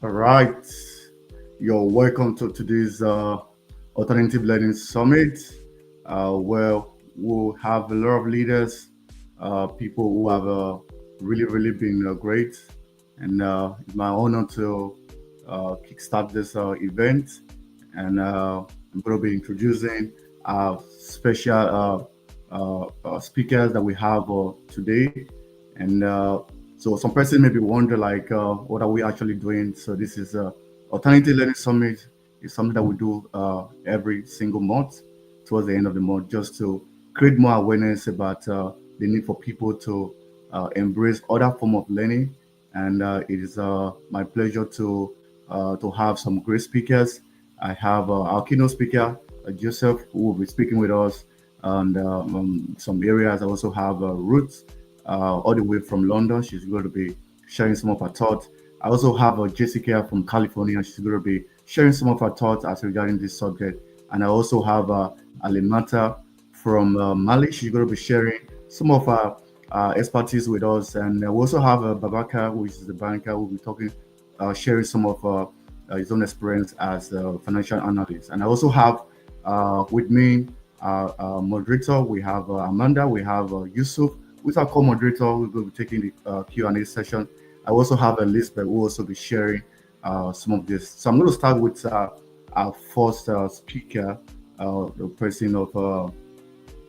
All right. You're welcome to today's Alternative Learning Summit, where we'll have a lot of leaders, people who have really been great. And it's my honor to kickstart this event. And I'm going to be introducing our special speakers that we have today. And so some person maybe wonder like, what are we actually doing? So this is Alternative Learning Summit is something that we do every single month towards the end of the month, just to create more awareness about the need for people to embrace other form of learning. And it is my pleasure to have some great speakers. I have our keynote speaker, Joseph, who will be speaking with us and some areas. I also have Ruth, all the way from London. She's going to be sharing some of her thoughts. I also have Jessica from California. She's going to be sharing some of her thoughts as regarding this subject. And I also have Alimata from Mali. She's going to be sharing some of her expertise with us. And we also have Babaka, who is the banker, who will be talking, sharing some of his own experience as a financial analyst. And I also have with me moderator. We have Amanda. We have Yusuf, who's our co-moderator, who will be taking the Q&A session. I also have Elizabeth, who will also be sharing some of this. So I'm going to start with our first speaker, the person of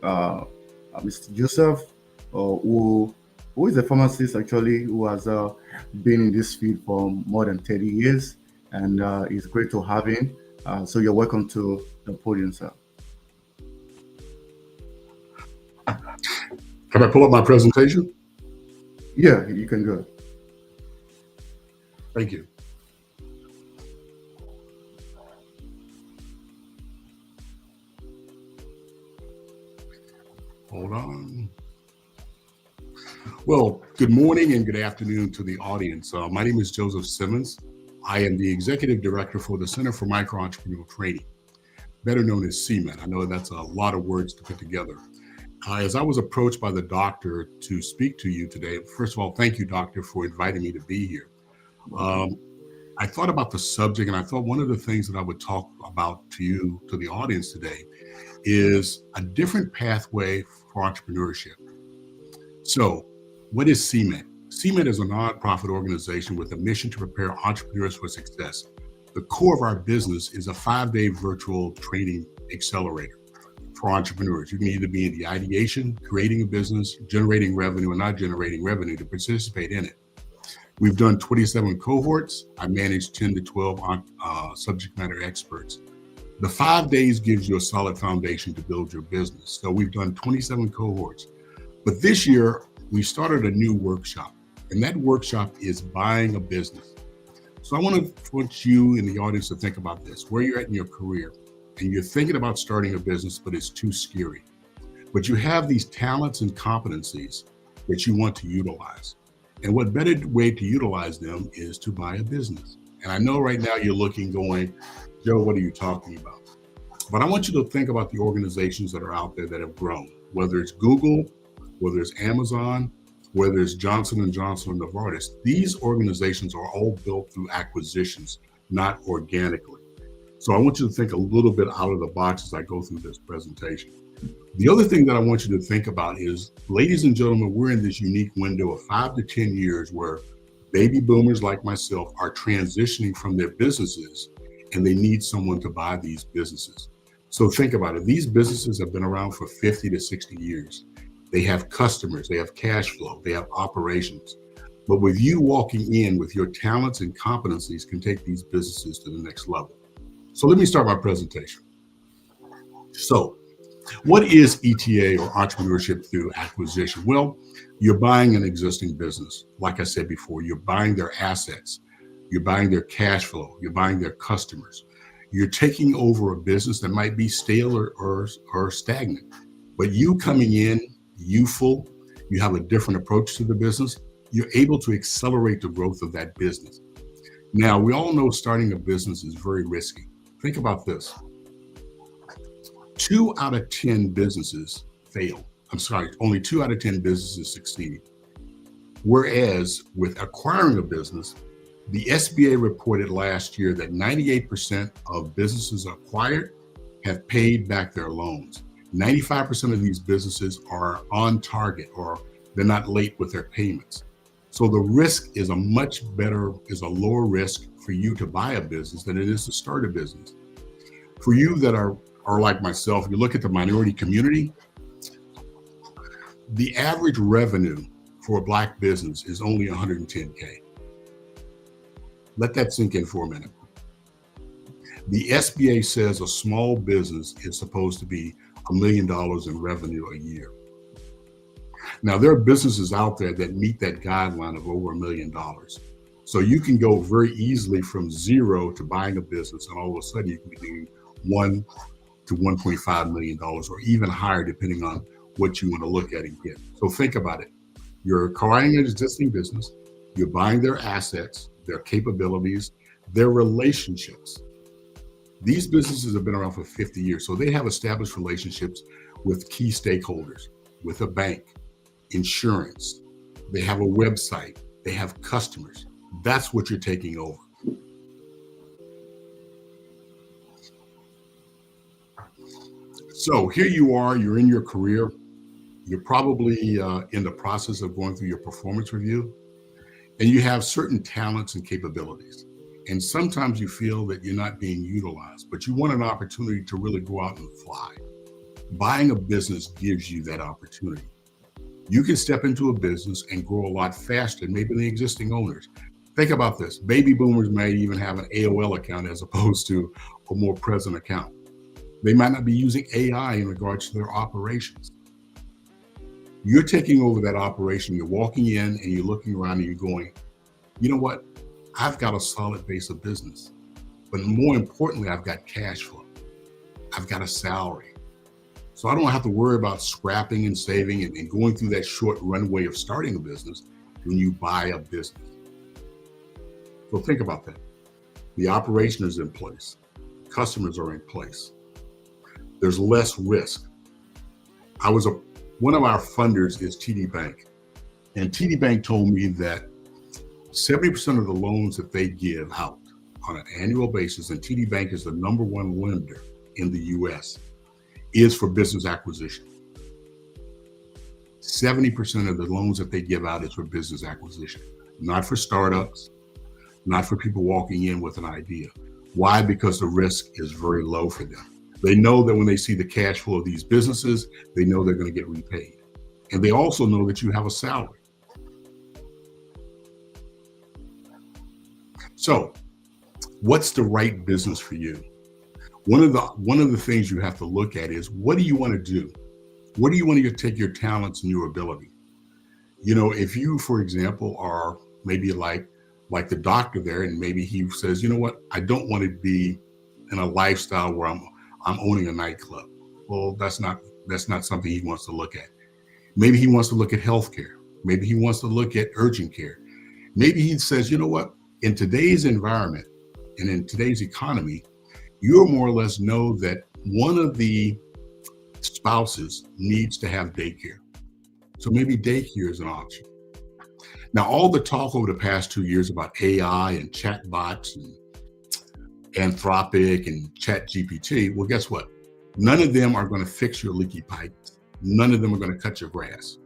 Mr. Joseph, who is a pharmacist actually, who has been in this field for more than 30 years, and it's great to have him. So you're welcome to the podium, sir. Can I pull up my presentation? Yeah, you can go. Thank you. Hold on. Well, good morning and good afternoon to the audience. My name is Joseph Simmons. I am the Executive Director for the Center for Micro-Entrepreneurial Training, better known as CMET. I know that's a lot of words to put together. As I was approached by the doctor to speak to you today, first of all, thank you, doctor, for inviting me to be here. I thought about the subject, and I thought one of the things that I would talk about to you, to the audience today, is a different pathway for entrepreneurship. So, what is CMET? CMET is a nonprofit organization with a mission to prepare entrepreneurs for success. The core of our business is a 5-day virtual training accelerator for entrepreneurs. You can either be in the ideation, creating a business, generating revenue, or not generating revenue to participate in it. We've done 27 cohorts. I manage 10 to 12 subject matter experts. The 5 days gives you a solid foundation to build your business. So we've done 27 cohorts. But this year, we started a new workshop, and that workshop is buying a business. So I want you in the audience to think about this, where you're at in your career, and you're thinking about starting a business, but it's too scary. But you have these talents and competencies that you want to utilize. And what better way to utilize them is to buy a business. And I know right now you're looking, going, Joe, what are you talking about? But I want you to think about the organizations that are out there that have grown, whether it's Google, whether it's Amazon, whether it's Johnson & Johnson or Novartis. These organizations are all built through acquisitions, not organically. So I want you to think a little bit out of the box as I go through this presentation. The other thing that I want you to think about is, ladies and gentlemen, we're in this unique window of 5 to 10 years where baby boomers like myself are transitioning from their businesses, and they need someone to buy these businesses. So think about it. These businesses have been around for 50 to 60 years. They have customers, they have cash flow, they have operations. But with you walking in with your talents and competencies can take these businesses to the next level. So let me start my presentation. So what is ETA, or entrepreneurship through acquisition? Well, you're buying an existing business. Like I said before, you're buying their assets, you're buying their cash flow, you're buying their customers. You're taking over a business that might be stale or stagnant, but you coming in youthful, you have a different approach to the business, you're able to accelerate the growth of that business. Now, we all know starting a business is very risky. Think about this. 2 out of 10 businesses fail. I'm sorry, only 2 out of 10 businesses succeed. Whereas with acquiring a business, The SBA reported last year that 98% of businesses acquired have paid back their loans. 95% of these businesses are on target, or they're not late with their payments. So the risk is a lower risk for you to buy a business than it is to start a business. For you that are like myself, you look at the minority community, the average revenue for a Black business is only 110K. Let that sink in for a minute. The SBA says a small business is supposed to be $1 million in revenue a year. Now, there are businesses out there that meet that guideline of over $1 million. So you can go very easily from zero to buying a business, and all of a sudden you can be doing $1 to $1.5 million, or even higher, depending on what you want to look at and get. So think about it. You're acquiring an existing business, you're buying their assets, their capabilities, their relationships. These businesses have been around for 50 years, so they have established relationships with key stakeholders, with a bank, insurance. They have a website, they have customers. That's what you're taking over. So here you are, you're in your career. You're probably in the process of going through your performance review, and you have certain talents and capabilities. And sometimes you feel that you're not being utilized, but you want an opportunity to really go out and fly. Buying a business gives you that opportunity. You can step into a business and grow a lot faster than maybe the existing owners. Think about this. Baby boomers may even have an AOL account as opposed to a more present account. They might not be using AI in regards to their operations. You're taking over that operation. You're walking in and you're looking around and you're going, you know what? I've got a solid base of business, but more importantly, I've got cash flow. I've got a salary. So I don't have to worry about scrapping and saving and going through that short runway of starting a business when you buy a business. So think about that. The operation is in place. Customers are in place. There's less risk. One of our funders is TD Bank, and TD Bank told me that 70% of the loans that they give out on an annual basis, and TD Bank is the number one lender in the US, is for business acquisition. 70% of the loans that they give out is for business acquisition, not for startups, not for people walking in with an idea. Why? Because the risk is very low for them. They know that when they see the cash flow of these businesses, they know they're going to get repaid. And they also know that you have a salary. So what's the right business for you? One of the things you have to look at is, what do you want to do? What do you want to take your talents and your ability? You know, if you, for example, are maybe like the doctor there, and maybe he says, you know what, I don't want to be in a lifestyle where I'm owning a nightclub. Well, that's not something he wants to look at. Maybe he wants to look at healthcare. Maybe he wants to look at urgent care. Maybe he says, you know what, in today's environment and in today's economy, you more or less know that one of the spouses needs to have daycare. So maybe daycare is an option. Now, all the talk over the past 2 years about AI and chatbots and Anthropic and ChatGPT, well, guess what? None of them are going to fix your leaky pipes. None of them are going to cut your grass.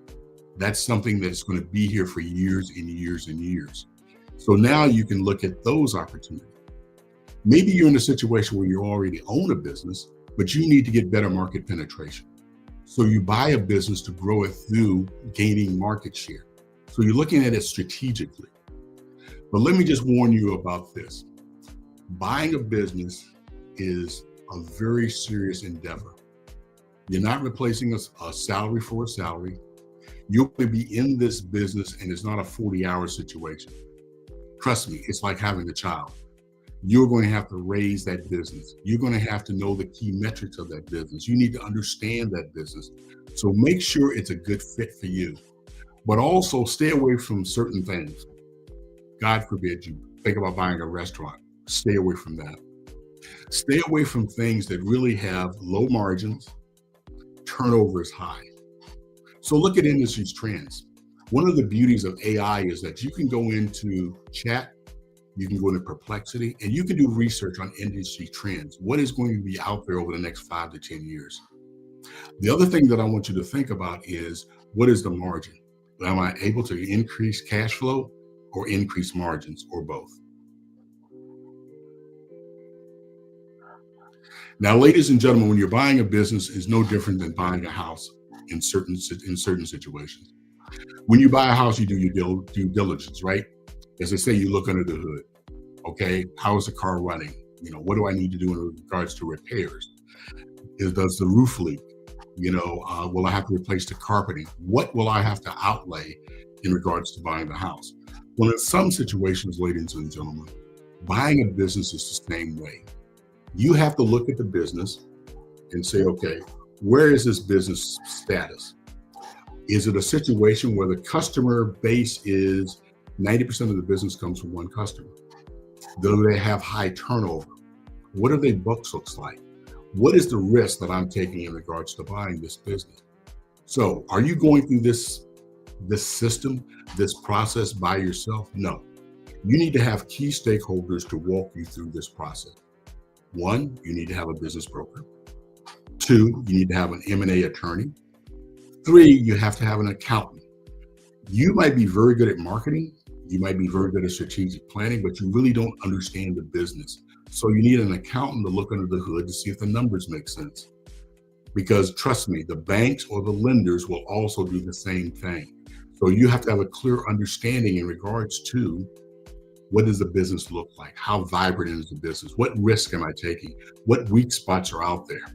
That's something that's going to be here for years and years and years. So now you can look at those opportunities. Maybe you're in a situation where you already own a business, but you need to get better market penetration. So you buy a business to grow it through gaining market share. So you're looking at it strategically. But let me just warn you about this. Buying a business is a very serious endeavor. You're not replacing a salary for a salary. You'll be in this business, and it's not a 40-hour situation. Trust me, it's like having a child. You're going to have to raise that business. You're going to have to know the key metrics of that business. You need to understand that business. So make sure it's a good fit for you, but also stay away from certain things. God forbid you think about buying a restaurant. Stay away from that. Stay away from things that really have low margins, turnover is high. So look at industry trends. One of the beauties of AI is that you can go into chat You can go into perplexity, and you can do research on industry trends. What is going to be out there over the next 5 to 10 years? The other thing that I want you to think about is, what is the margin? Am I able to increase cash flow or increase margins, or both? Now, ladies and gentlemen, when you're buying a business, is no different than buying a house in certain situations. When you buy a house, you do your due diligence, right? As I say, you look under the hood. Okay, how is the car running? What do I need to do in regards to repairs? Does the roof leak? Will I have to replace the carpeting? What will I have to outlay in regards to buying the house? Well, in some situations, ladies and gentlemen, buying a business is the same way. You have to look at the business and say, okay, where is this business status? Is it a situation where the customer base is 90% of the business comes from one customer? Do they have high turnover? What are their books looks like? What is the risk that I'm taking in regards to buying this business? So are you going through this system, this process by yourself? No. You need to have key stakeholders to walk you through this process. 1, you need to have a business broker. 2, you need to have an M&A attorney. 3, you have to have an accountant. You might be very good at marketing. You might be very good at strategic planning, but you really don't understand the business. So you need an accountant to look under the hood to see if the numbers make sense. Because trust me, the banks or the lenders will also do the same thing. So you have to have a clear understanding in regards to, what does the business look like? How vibrant is the business? What risk am I taking? What weak spots are out there?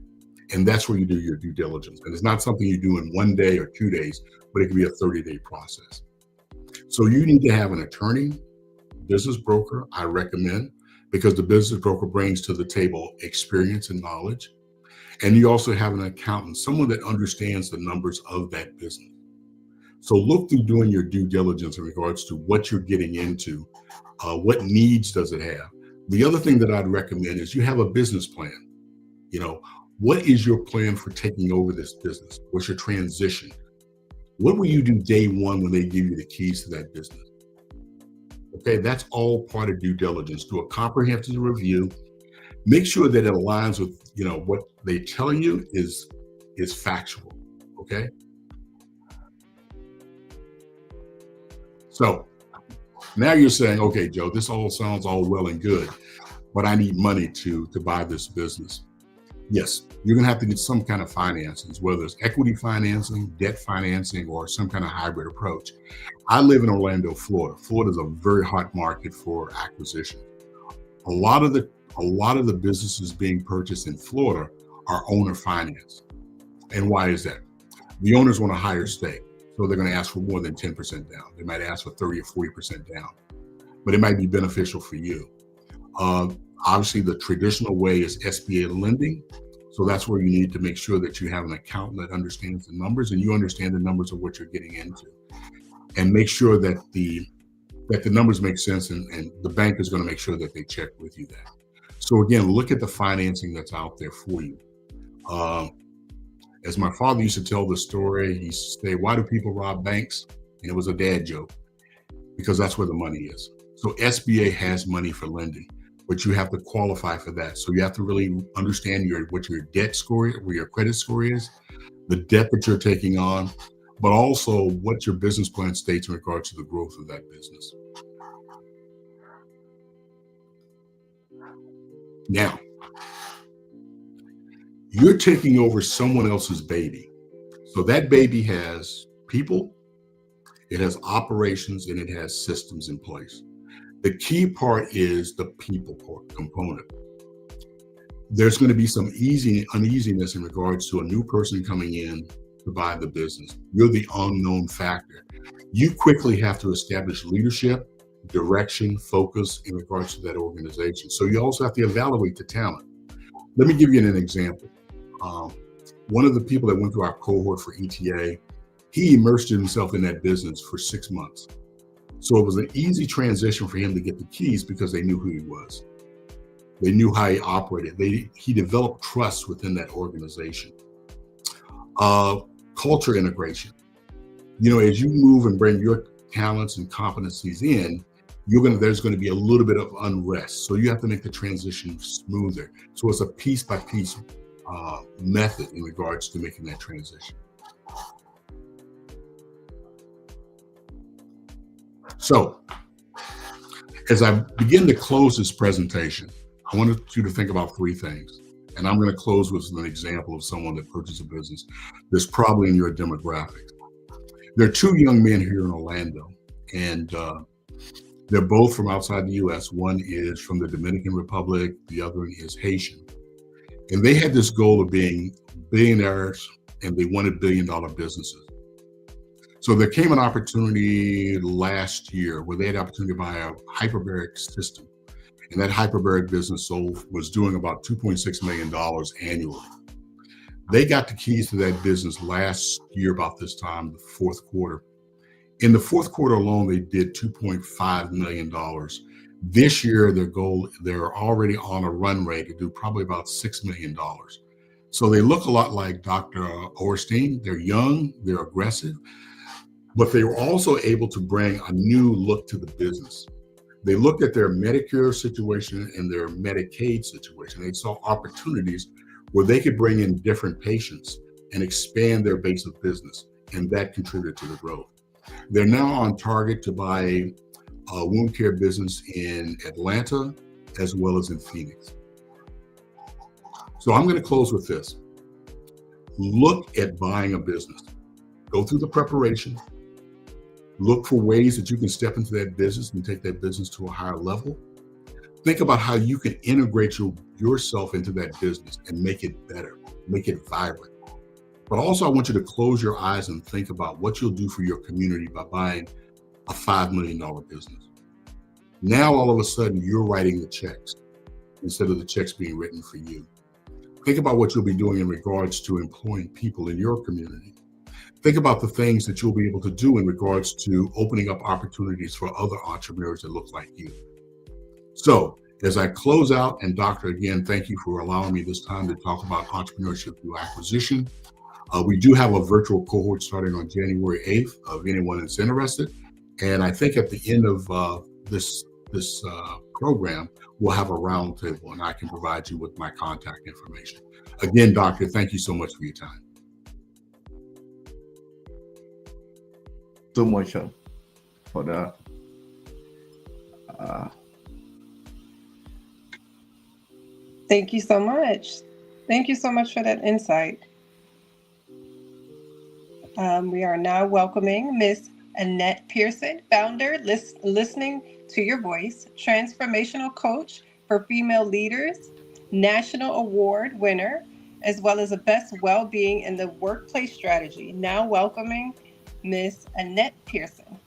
And that's where you do your due diligence. And it's not something you do in 1 day or 2 days, but it can be a 30-day process. So you need to have an attorney, business broker, I recommend, because the business broker brings to the table experience and knowledge. And you also have an accountant, someone that understands the numbers of that business. So look through doing your due diligence in regards to what you're getting into, what needs does it have. The other thing that I'd recommend is you have a business plan. What is your plan for taking over this business? What's your transition? What will you do day one when they give you the keys to that business? Okay, that's all part of due diligence. Do a comprehensive review. Make sure that it aligns with, what they're telling you is factual. Okay. So now you're saying, okay, Joe, this all sounds all well and good, but I need money to buy this business. Yes, you're going to have to get some kind of financing, whether it's equity financing, debt financing, or some kind of hybrid approach. I live in Orlando, Florida. Florida is a very hot market for acquisition. A lot of the businesses being purchased in Florida are owner financed. And why is that? The owners want a higher stake, so they're going to ask for more than 10% down. They might ask for 30 or 40% down, but it might be beneficial for you. Obviously, the traditional way is SBA lending. So that's where you need to make sure that you have an accountant that understands the numbers and you understand the numbers of what you're getting into, and make sure that the numbers make sense, and the bank is going to make sure that they check with you that. So again, look at the financing that's out there for you. As my father used to tell the story, he used to say, why do people rob banks? And it was a dad joke, because that's where the money is. So SBA has money for lending, but you have to qualify for that. So you have to really understand what your debt score, where your credit score is, the debt that you're taking on, but also what your business plan states in regards to the growth of that business. Now, you're taking over someone else's baby. So that baby has people, it has operations, and it has systems in place. The key part is the people component. There's going to be some uneasiness in regards to a new person coming in to buy the business. You're the unknown factor. You quickly have to establish leadership, direction, focus in regards to that organization. So you also have to evaluate the talent. Let me give you an example. One of the people that went through our cohort for ETA, he immersed himself in that business for 6 months. So it was an easy transition for him to get the keys because they knew who he was. They knew how he operated. He developed trust within that organization. Culture integration. As you move and bring your talents and competencies in, there's going to be a little bit of unrest. So you have to make the transition smoother. So it's a piece by piece method in regards to making that transition. So as I begin to close this presentation, I wanted you to think about three things. And I'm going to close with an example of someone that purchased a business that's probably in your demographics. There are two young men here in Orlando, and they're both from outside the U.S. One is from the Dominican Republic, the other one is Haitian. And they had this goal of being billionaires, and they wanted billion-dollar businesses. So there came an opportunity last year where they had the opportunity to buy a hyperbaric system. And that hyperbaric business was doing about $2.6 million annually. They got the keys to that business last year about this time, the fourth quarter. In the fourth quarter alone, they did $2.5 million. This year, they're already on a run rate to do probably about $6 million. So they look a lot like Dr. Orstein. They're young, they're aggressive, but they were also able to bring a new look to the business. They looked at their Medicare situation and their Medicaid situation. They saw opportunities where they could bring in different patients and expand their base of business, and that contributed to the growth. They're now on target to buy a wound care business in Atlanta as well as in Phoenix. So I'm going to close with this. Look at buying a business. Go through the preparation. Look for ways that you can step into that business and take that business to a higher level. Think about how you can integrate yourself into that business and make it better, make it vibrant. But also, I want you to close your eyes and think about what you'll do for your community by buying a $5 million business. Now, all of a sudden, you're writing the checks instead of the checks being written for you. Think about what you'll be doing in regards to employing people in your community. Think about the things that you'll be able to do in regards to opening up opportunities for other entrepreneurs that look like you. So as I close out, and Doctor, again, thank you for allowing me this time to talk about entrepreneurship through acquisition. We do have a virtual cohort starting on January 8th of anyone that's interested. And I think at the end of this program, we'll have a roundtable and I can provide you with my contact information. Again, Doctor, thank you so much for your time. So much for that. Thank you so much. Thank you so much for that insight. We are now welcoming Miss Annette Pearson, founder, Listening to Your Voice, transformational coach for female leaders, national award winner, as well as a best well-being in the workplace strategy. Now welcoming Miss Annette Pearson.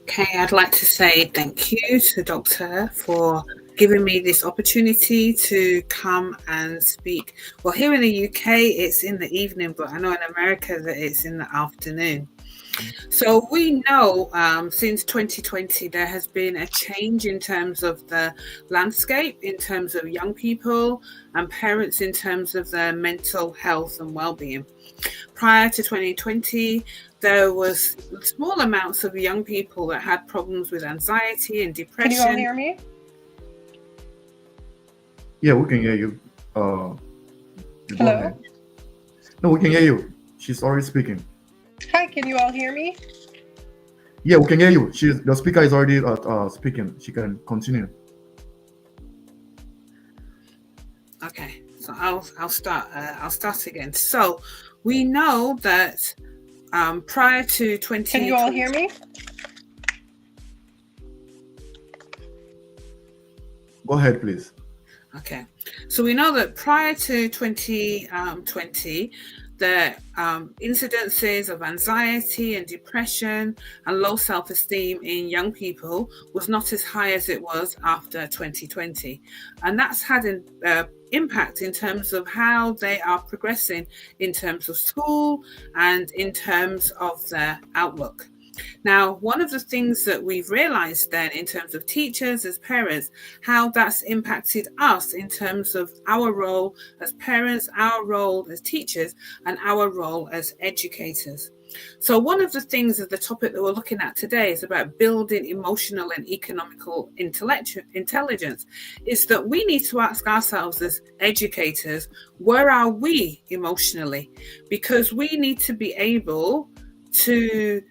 Okay, I'd like to say thank you to Doctor for giving me this opportunity to come and speak. Well, here in the UK, it's in the evening, but I know in America that it's in the afternoon. So we know since 2020, there has been a change in terms of the landscape, in terms of young people and parents, in terms of their mental health and well-being. Prior to 2020, there was small amounts of young people that had problems with anxiety and depression. Can you all hear me? Yeah, we can hear you. Hello? No, we can hear you. She's already speaking. Hi, can you all hear me? Yeah, we can hear you. The speaker is already speaking. She can continue. Okay, so I'll start again. So we know that prior to 2020, can you all hear me? Go ahead, please. Okay, so we know that prior to 2020, the incidences of anxiety and depression and low self-esteem in young people was not as high as it was after 2020. And that's had an impact in terms of how they are progressing in terms of school and in terms of their outlook. Now, one of the things that we've realized then in terms of teachers as parents, how that's impacted us in terms of our role as parents, our role as teachers, and our role as educators. So one of the things of the topic that we're looking at today is about building emotional and economical intelligence, is that we need to ask ourselves as educators, where are we emotionally? Because we need to be able to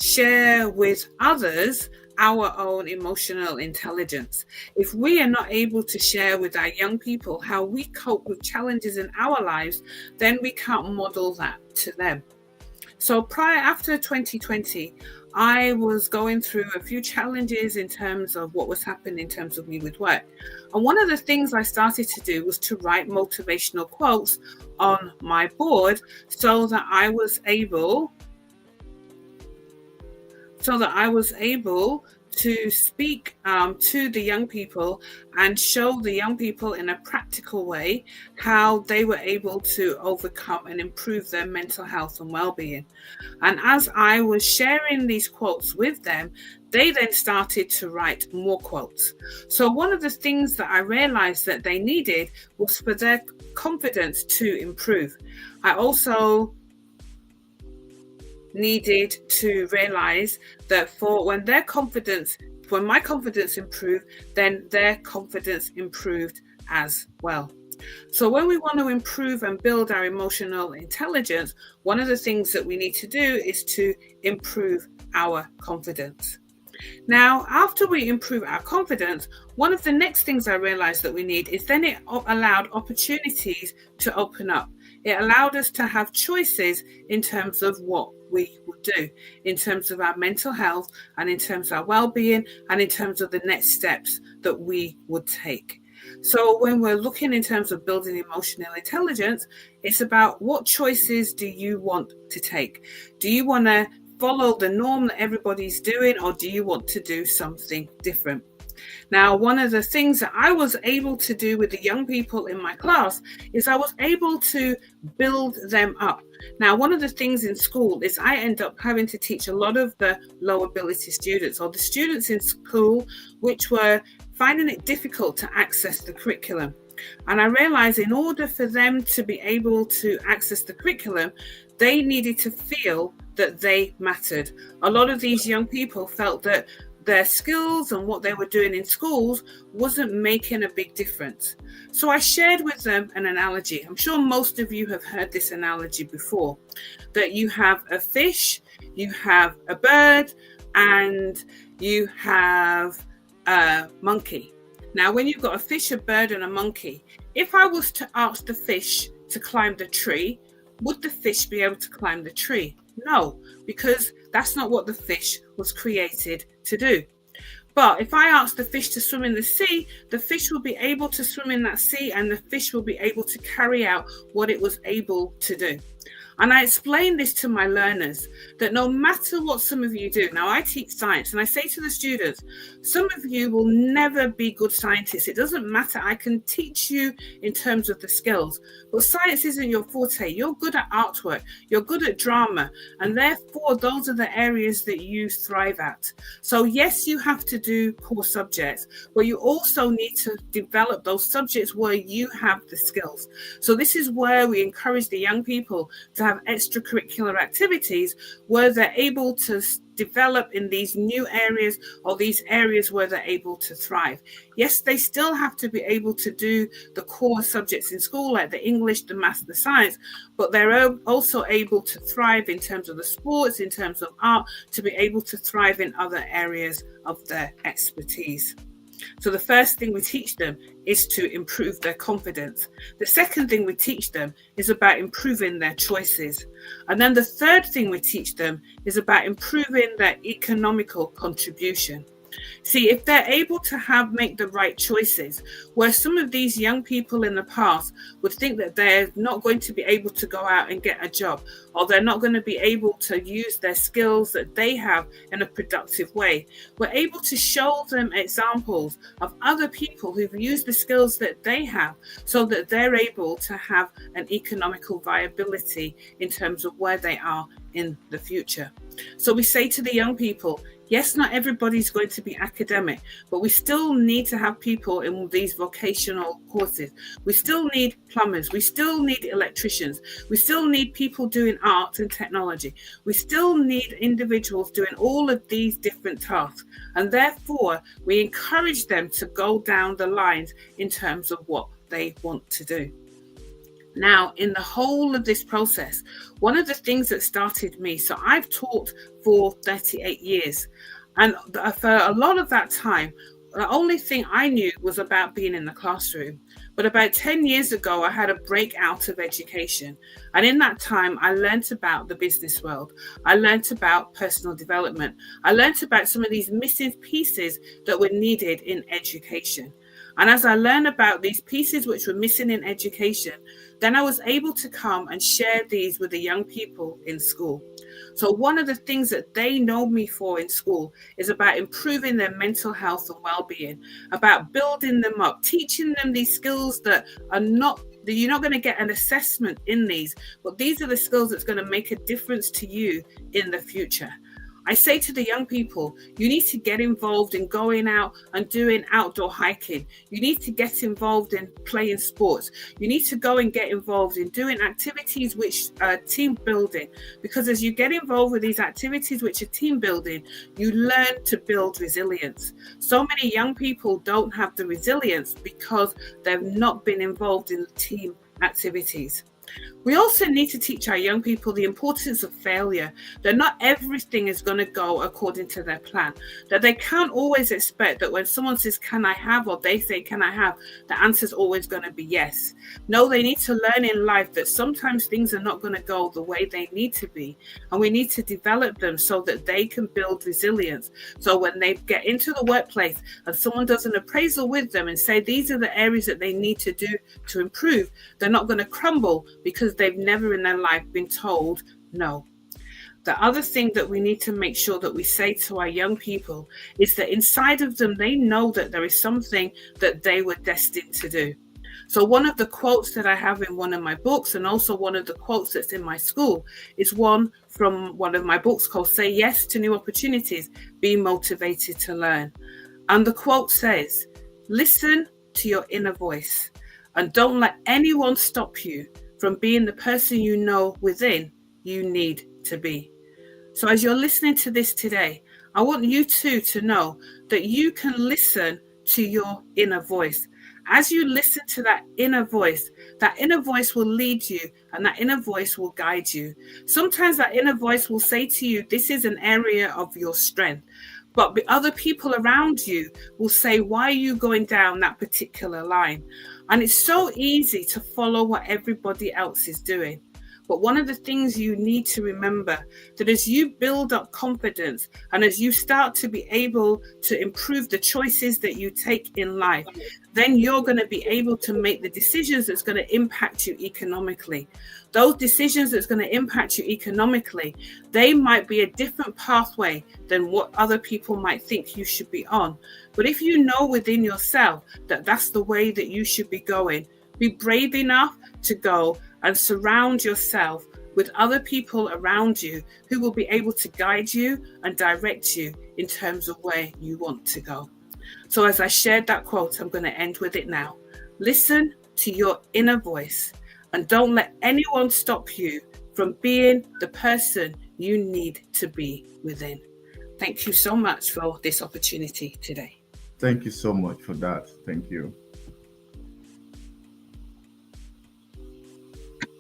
share with others our own emotional intelligence. If we are not able to share with our young people how we cope with challenges in our lives, then we can't model that to them. So after 2020, I was going through a few challenges in terms of what was happening in terms of me with work. And one of the things I started to do was to write motivational quotes on my board so that I was able to speak to the young people and show the young people in a practical way how they were able to overcome and improve their mental health and well-being. And as I was sharing these quotes with them, they then started to write more quotes. So one of the things that I realized that they needed was for their confidence to improve. I also needed to realize that when my confidence improved, then their confidence improved as well. So when we want to improve and build our emotional intelligence, one of the things that we need to do is to improve our confidence. Now, after we improve our confidence, one of the next things I realized that we need is then it allowed opportunities to open up. It allowed us to have choices in terms of what we would do, in terms of our mental health and in terms of our well-being and in terms of the next steps that we would take. So when we're looking in terms of building emotional intelligence, it's about what choices do you want to take? Do you want to follow the norm that everybody's doing, or do you want to do something different? Now, one of the things that I was able to do with the young people in my class is I was able to build them up. Now, one of the things in school is I end up having to teach a lot of the low ability students, or the students in school which were finding it difficult to access the curriculum. And I realized in order for them to be able to access the curriculum, they needed to feel that they mattered. A lot of these young people felt that their skills and what they were doing in schools wasn't making a big difference. So I shared with them an analogy. I'm sure most of you have heard this analogy before, that you have a fish, you have a bird, and you have a monkey. Now, when you've got a fish, a bird, and a monkey, if I was to ask the fish to climb the tree, would the fish be able to climb the tree? No, because that's not what the fish was created to do. But if I ask the fish to swim in the sea, the fish will be able to swim in that sea, and the fish will be able to carry out what it was able to do. And I explain this to my learners, that no matter what some of you do, now I teach science, and I say to the students, some of you will never be good scientists. It doesn't matter. I can teach you in terms of the skills, but science isn't your forte. You're good at artwork. You're good at drama. And therefore, those are the areas that you thrive at. So yes, you have to do core subjects, but you also need to develop those subjects where you have the skills. So this is where we encourage the young people to have extracurricular activities where they're able to develop in these new areas, or these areas where they're able to thrive. Yes, they still have to be able to do the core subjects in school, like the English, the maths, the science, but they're also able to thrive in terms of the sports, in terms of art, to be able to thrive in other areas of their expertise. So the first thing we teach them is to improve their confidence. The second thing we teach them is about improving their choices. And then the third thing we teach them is about improving their economical contribution. See, if they're able to make the right choices, where some of these young people in the past would think that they're not going to be able to go out and get a job, or they're not going to be able to use their skills that they have in a productive way, we're able to show them examples of other people who've used the skills that they have, so that they're able to have an economical viability in terms of where they are in the future. So we say to the young people, Yes, not everybody's going to be academic, but we still need to have people in these vocational courses. We still need plumbers. We still need electricians. We still need people doing art and technology. We still need individuals doing all of these different tasks. And therefore, we encourage them to go down the lines in terms of what they want to do. Now, in the whole of this process, one of the things that started me, so I've taught for 38 years, and for a lot of that time, the only thing I knew was about being in the classroom. But about 10 years ago, I had a break out of education. And in that time, I learned about the business world. I learned about personal development. I learned about some of these missing pieces that were needed in education. And as I learned about these pieces which were missing in education, then I was able to come and share these with the young people in school. So one of the things that they know me for in school is about improving their mental health and well-being, about building them up, teaching them these skills that you're not going to get an assessment in these, but these are the skills that's going to make a difference to you in the future. I say to the young people, you need to get involved in going out and doing outdoor hiking. You need to get involved in playing sports. You need to go and get involved in doing activities which are team building. Because as you get involved with these activities which are team building, you learn to build resilience. So many young people don't have the resilience because they've not been involved in team activities. We also need to teach our young people the importance of failure, that not everything is going to go according to their plan, that they can't always expect that when someone says, can I have, or they say, can I have, the answer is always going to be yes. No, they need to learn in life that sometimes things are not going to go the way they need to be. And we need to develop them so that they can build resilience. So when they get into the workplace and someone does an appraisal with them and say, these are the areas that they need to do to improve, they're not going to crumble because they've never in their life been told no. The other thing that we need to make sure that we say to our young people is that inside of them, they know that there is something that they were destined to do. So one of the quotes that I have in one of my books, and also one of the quotes that's in my school, is one from one of my books called Say Yes to New Opportunities, Be Motivated to Learn. And the quote says, listen to your inner voice and don't let anyone stop you from being the person you know within you need to be. So as you're listening to this today, I want you too to know that you can listen to your inner voice. As you listen to that inner voice will lead you, and that inner voice will guide you. Sometimes that inner voice will say to you, this is an area of your strength. But the other people around you will say, why are you going down that particular line? And it's so easy to follow what everybody else is doing. But one of the things you need to remember, that as you build up confidence and as you start to be able to improve the choices that you take in life, then you're going to be able to make the decisions that's going to impact you economically. Those decisions that's going to impact you economically, they might be a different pathway than what other people might think you should be on. But if you know within yourself that that's the way that you should be going, be brave enough to go and surround yourself with other people around you who will be able to guide you and direct you in terms of where you want to go. So as I shared that quote, I'm going to end with it now. Listen to your inner voice and don't let anyone stop you from being the person you need to be within. Thank you so much for this opportunity today. Thank you so much for that. Thank you.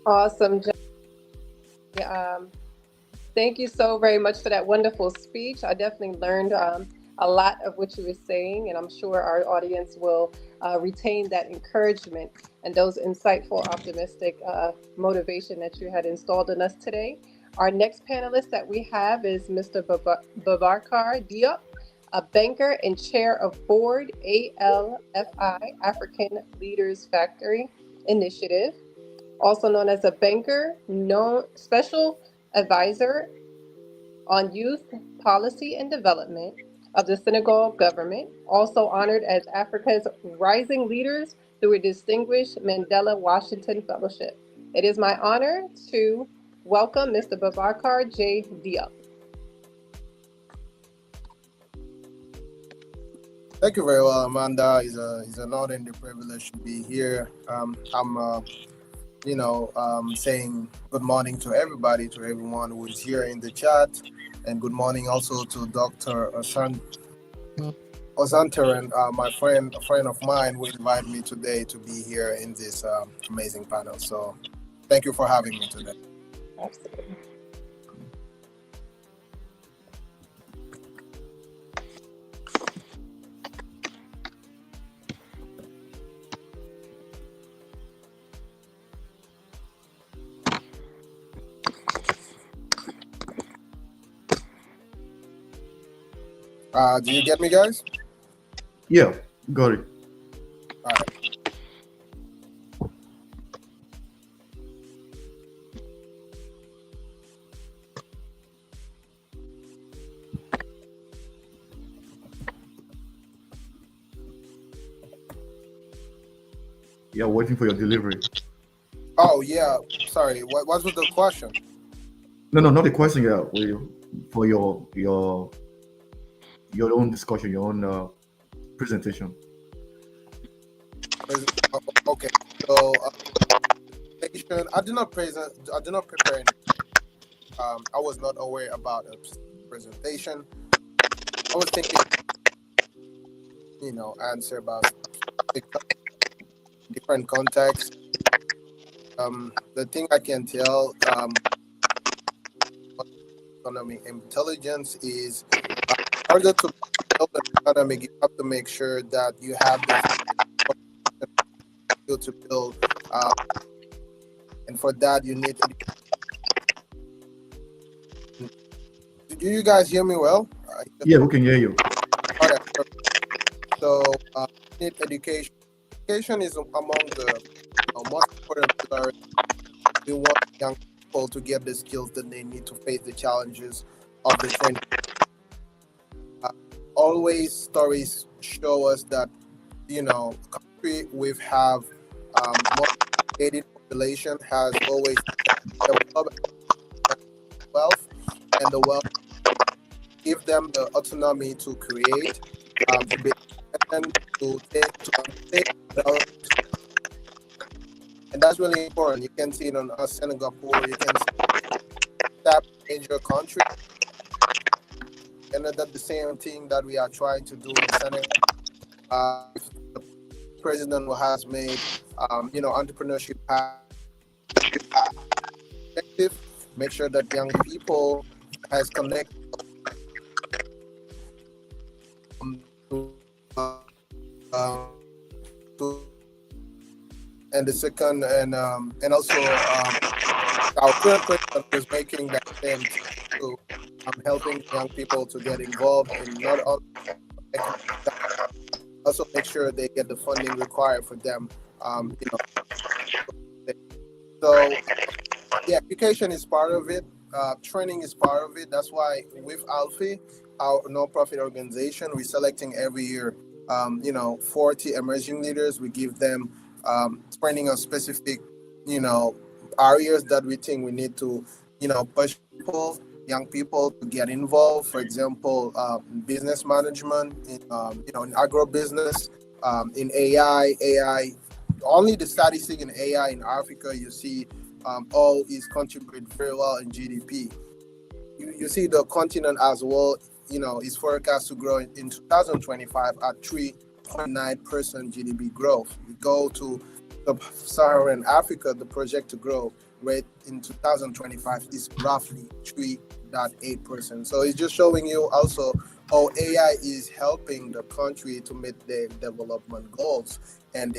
Awesome. Thank you so very much for that wonderful speech. I definitely learned a lot of what you were saying, and I'm sure our audience will retain that encouragement and those insightful, optimistic motivation that you had installed in us today. Our next panelist that we have is Mr. Babacar Diop, a banker and chair of board ALFI, African Leaders Factory Initiative, also known as a banker, special advisor on youth policy and development of the Senegal government, also honored as Africa's Rising Leaders through a distinguished Mandela Washington Fellowship. It is my honor to welcome Mr. Babacar J. Diop. Thank you very well, Amanda. It's an honor and a privilege to be here. I'm saying good morning to everybody, to everyone who is here in the chat, and good morning also to Dr. Osantaran, my friend, a friend of mine, who invited me today to be here in this amazing panel. So, thank you for having me today. Absolutely. Do you get me, guys? Yeah, got it. All right. Yeah, waiting for your delivery. Oh yeah. Sorry. What was the question? No, not the question. Yeah, for your own discussion, your own presentation. Okay. So, I did not present. I did not prepare any. I was not aware about a presentation. I was thinking, answer about different contexts. The thing I can tell, economic intelligence is, in order to build an economy, you have to make sure that you have the skill to build, and for that you need. Do you guys hear me well? Yeah, we can hear you. All right. So, need education. Education is among the most important pillars. We want young people to get the skills that they need to face the challenges of the training. Always stories show us that country with have more educated population has always developed wealth, and the wealth give them the autonomy to create, to be independent, to take, and that's really important. You can see it on Singapore. You can see that major country, and that's the same thing that we are trying to do in Senegal. The president has made, entrepreneurship effective. Make sure that young people has connected to, and the second, and also our current president is making that attempt to helping young people to get involved in not only also make sure they get the funding required for them. So yeah, education is part of it. Training is part of it. That's why with Alfie, our nonprofit organization, we're selecting every year, 40 emerging leaders. We give them training on specific, areas that we think we need to, push people, young people to get involved. For example, business management, in agro business, in AI. Only the statistic in AI in Africa, you see, all is contribute very well in GDP. You see the continent as well, is forecast to grow in 2025 at 3.9% GDP growth. You go to Sub-Saharan Africa, the project to grow rate in 2025 is roughly 3.8%. So it's just showing you also how AI is helping the country to meet their development goals and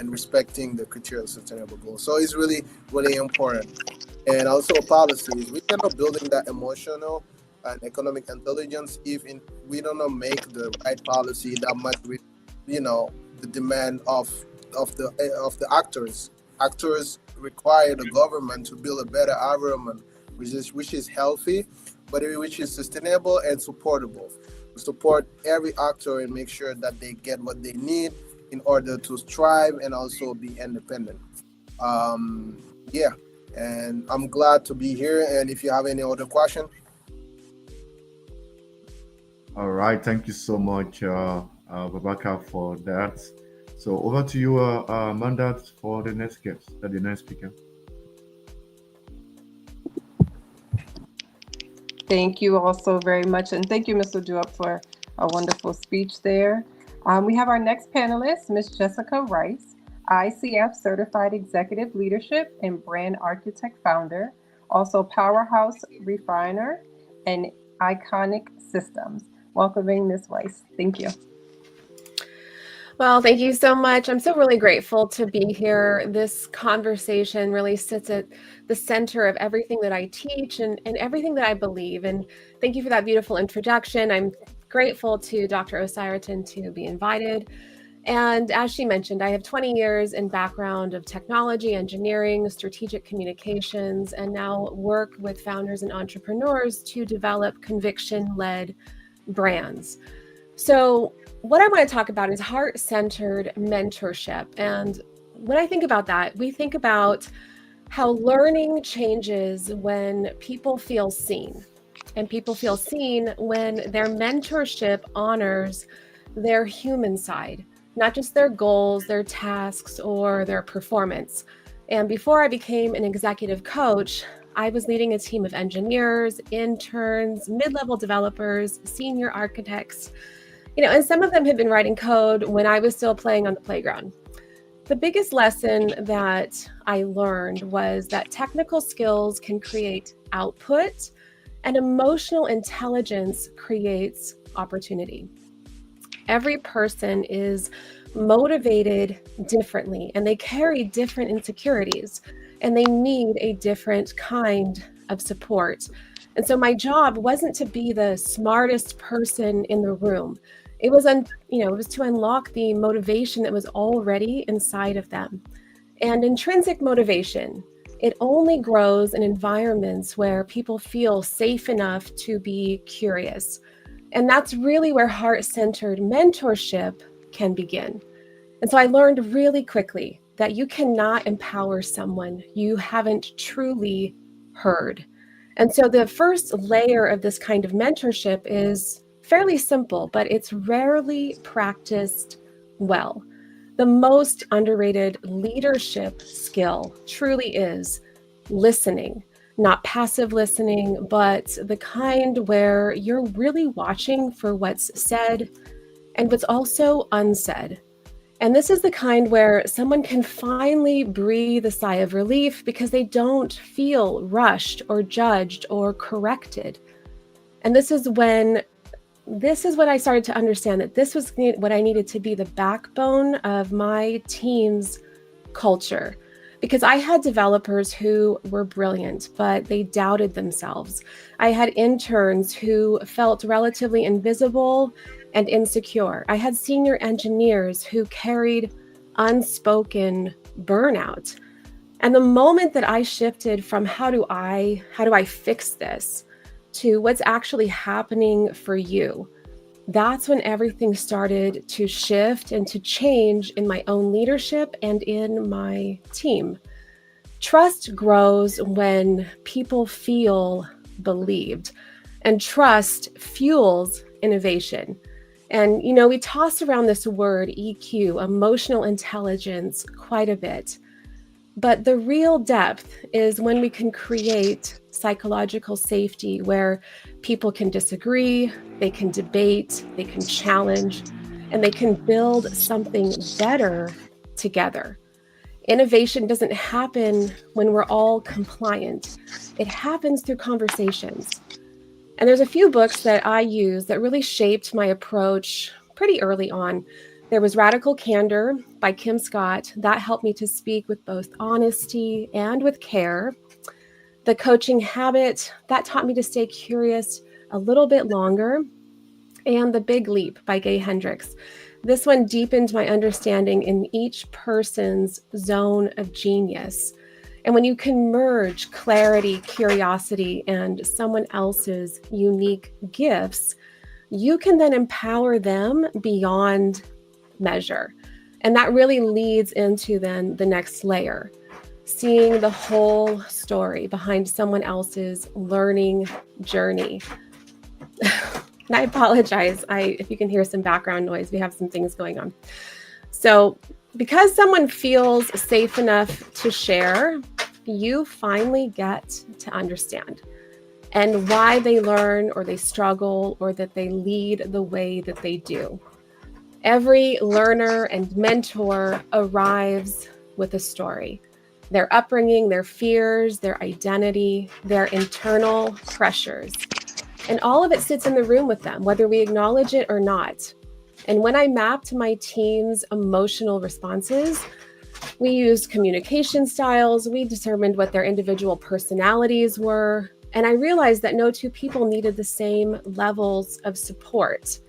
respecting the criteria of sustainable goals. So it's really, really important. And also policies. We cannot building that emotional and economic intelligence if we don't make the right policy that much with, the demand of the actors. Actors require the government to build a better environment, which is healthy, but which is sustainable and supportable. Support every actor and make sure that they get what they need in order to strive and also be independent. Yeah, and I'm glad to be here. And if you have any other question. All right, thank you so much, Babaka, for that. So over to you, Amanda, for the next guest, the next speaker. Thank you all so very much. And thank you, Mr. Duop, for a wonderful speech there. We have our next panelist, Ms. Jessica Rice, ICF Certified Executive Leadership and Brand Architect Founder, also Powerhouse Refiner and Iconic Systems. Welcoming Ms. Rice. Thank you. Well, thank you so much. I'm so really grateful to be here. This conversation really sits at the center of everything that I teach and everything that I believe. And thank you for that beautiful introduction. I'm grateful to Dr. Osiriton to be invited. And as she mentioned, I have 20 years in background of technology, engineering, strategic communications, and now work with founders and entrepreneurs to develop conviction-led brands. So what I want to talk about is heart-centered mentorship. And when I think about that, we think about how learning changes when people feel seen. And people feel seen when their mentorship honors their human side, not just their goals, their tasks, or their performance. And before I became an executive coach, I was leading a team of engineers, interns, mid-level developers, senior architects, and some of them had been writing code when I was still playing on the playground. The biggest lesson that I learned was that technical skills can create output and emotional intelligence creates opportunity. Every person is motivated differently and they carry different insecurities and they need a different kind of support. And so my job wasn't to be the smartest person in the room. It was, it was to unlock the motivation that was already inside of them. And intrinsic motivation, it only grows in environments where people feel safe enough to be curious. And that's really where heart-centered mentorship can begin. And so I learned really quickly that you cannot empower someone you haven't truly heard. And so the first layer of this kind of mentorship is fairly simple, but it's rarely practiced well. The most underrated leadership skill truly is listening, not passive listening, but the kind where you're really watching for what's said and what's also unsaid. And this is the kind where someone can finally breathe a sigh of relief because they don't feel rushed or judged or corrected. And this is when I started to understand that this was what I needed to be the backbone of my team's culture. Because I had developers who were brilliant, but they doubted themselves. I had interns who felt relatively invisible and insecure. I had senior engineers who carried unspoken burnout. And the moment that I shifted from how do I fix this to what's actually happening for you, that's when everything started to shift and to change in my own leadership and in my team. Trust grows when people feel believed, and trust fuels innovation. And, we toss around this word EQ, emotional intelligence, quite a bit. But the real depth is when we can create psychological safety where people can disagree, they can debate, they can challenge, and they can build something better together. Innovation doesn't happen when we're all compliant. It happens through conversations. And there's a few books that I use that really shaped my approach pretty early on. There was Radical Candor by Kim Scott. That helped me to speak with both honesty and with care. The Coaching Habit, that taught me to stay curious a little bit longer. And The Big Leap by Gay Hendricks. This one deepened my understanding in each person's zone of genius. And when you can merge clarity, curiosity, and someone else's unique gifts, you can then empower them beyond measure. And that really leads into then the next layer, seeing the whole story behind someone else's learning journey. And I apologize if you can hear some background noise. We have some things going on. So because someone feels safe enough to share, you finally get to understand and why they learn or they struggle or that they lead the way that they do. Every learner and mentor arrives with a story. Their upbringing, their fears, their identity, their internal pressures. And all of it sits in the room with them, whether we acknowledge it or not. And when I mapped my team's emotional responses, we used communication styles, we determined what their individual personalities were, and I realized that no two people needed the same levels of support.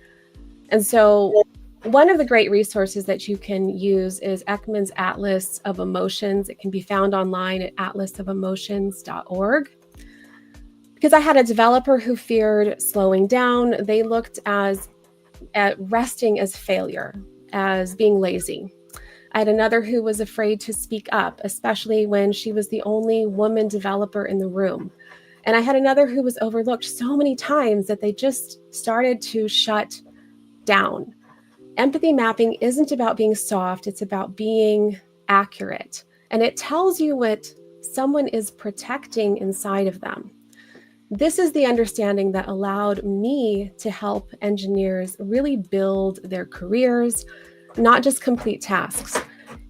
And so one of the great resources that you can use is Ekman's Atlas of Emotions. It can be found online at atlasofemotions.org. Because I had a developer who feared slowing down. They looked at resting as failure, as being lazy. I had another who was afraid to speak up, especially when she was the only woman developer in the room. And I had another who was overlooked so many times that they just started to shut down. Empathy mapping isn't about being soft, it's about being accurate. And it tells you what someone is protecting inside of them. This is the understanding that allowed me to help engineers really build their careers, not just complete tasks.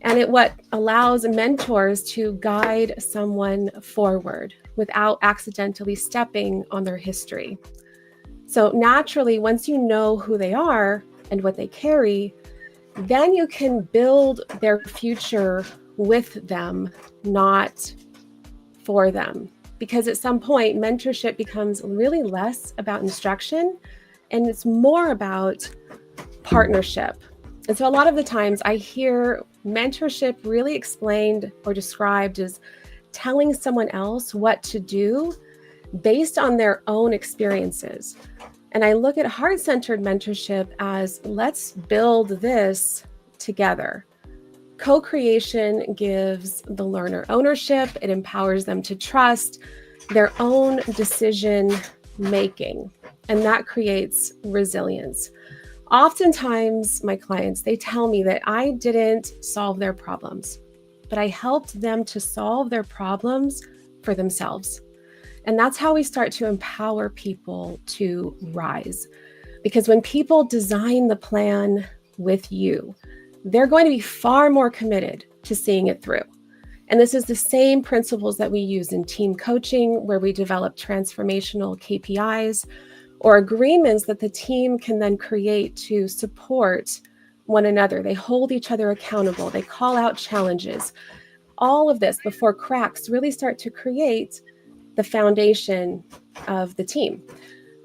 And it what allows mentors to guide someone forward without accidentally stepping on their history. So naturally, once you know who they are and what they carry, then you can build their future with them, not for them. Because at some point, mentorship becomes really less about instruction and it's more about partnership. And so a lot of the times I hear mentorship really explained or described as telling someone else what to do based on their own experiences. And I look at heart-centered mentorship as let's build this together. Co-creation gives the learner ownership. It empowers them to trust their own decision making, and that creates resilience. Oftentimes, my clients, they tell me that I didn't solve their problems, but I helped them to solve their problems for themselves. And that's how we start to empower people to rise. Because when people design the plan with you, they're going to be far more committed to seeing it through. And this is the same principles that we use in team coaching, where we develop transformational KPIs or agreements that the team can then create to support one another. They hold each other accountable. They call out challenges. All of this before cracks really start to create the foundation of the team.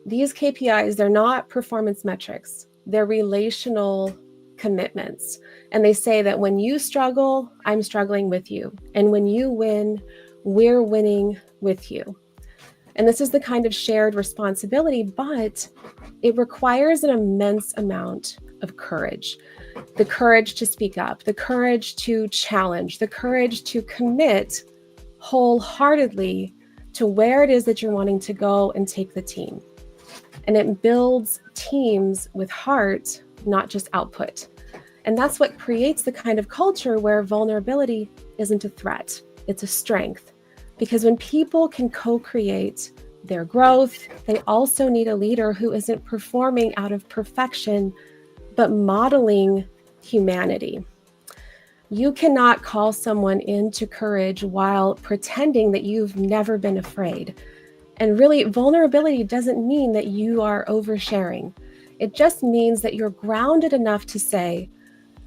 These KPIs, they're not performance metrics. They're relational commitments. And they say that when you struggle, I'm struggling with you. And when you win, we're winning with you. And this is the kind of shared responsibility, but it requires an immense amount of courage. The courage to speak up, the courage to challenge, the courage to commit wholeheartedly to where it is that you're wanting to go and take the team. And it builds teams with heart, not just output. And that's what creates the kind of culture where vulnerability isn't a threat, it's a strength. Because when people can co-create their growth, they also need a leader who isn't performing out of perfection, but modeling humanity. You cannot call someone into courage while pretending that you've never been afraid. And really, vulnerability doesn't mean that you are oversharing. It just means that you're grounded enough to say,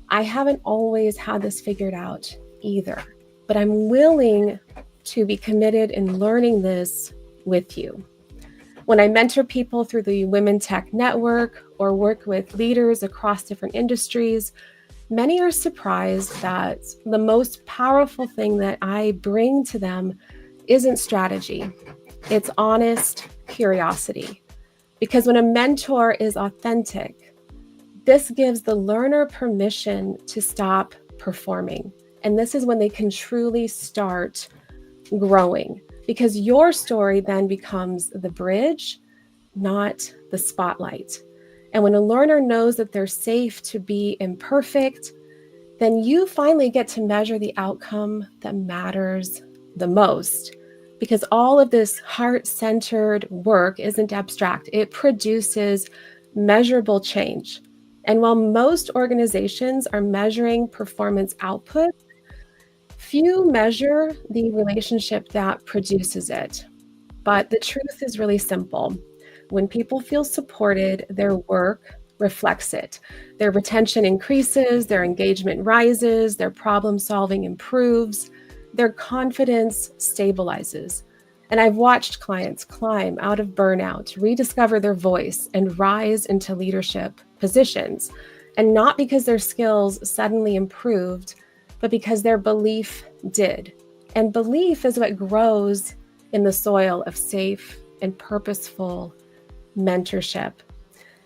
I haven't always had this figured out either, but I'm willing to be committed in learning this with you. When I mentor people through the Women Tech Network or work with leaders across different industries, many are surprised that the most powerful thing that I bring to them isn't strategy. It's honest curiosity. Because when a mentor is authentic, this gives the learner permission to stop performing. And this is when they can truly start growing, because your story then becomes the bridge not the spotlight. And when a learner knows that they're safe to be imperfect, then you finally get to measure the outcome that matters the most. Because all of this heart-centered work isn't abstract. It produces measurable change. And while most organizations are measuring performance output, few measure the relationship that produces it. But the truth is really simple. When people feel supported, their work reflects it. Their retention increases, their engagement rises, their problem solving improves, their confidence stabilizes. And I've watched clients climb out of burnout, rediscover their voice, and rise into leadership positions. And not because their skills suddenly improved, but because their belief did. And belief is what grows in the soil of safe and purposeful mentorship.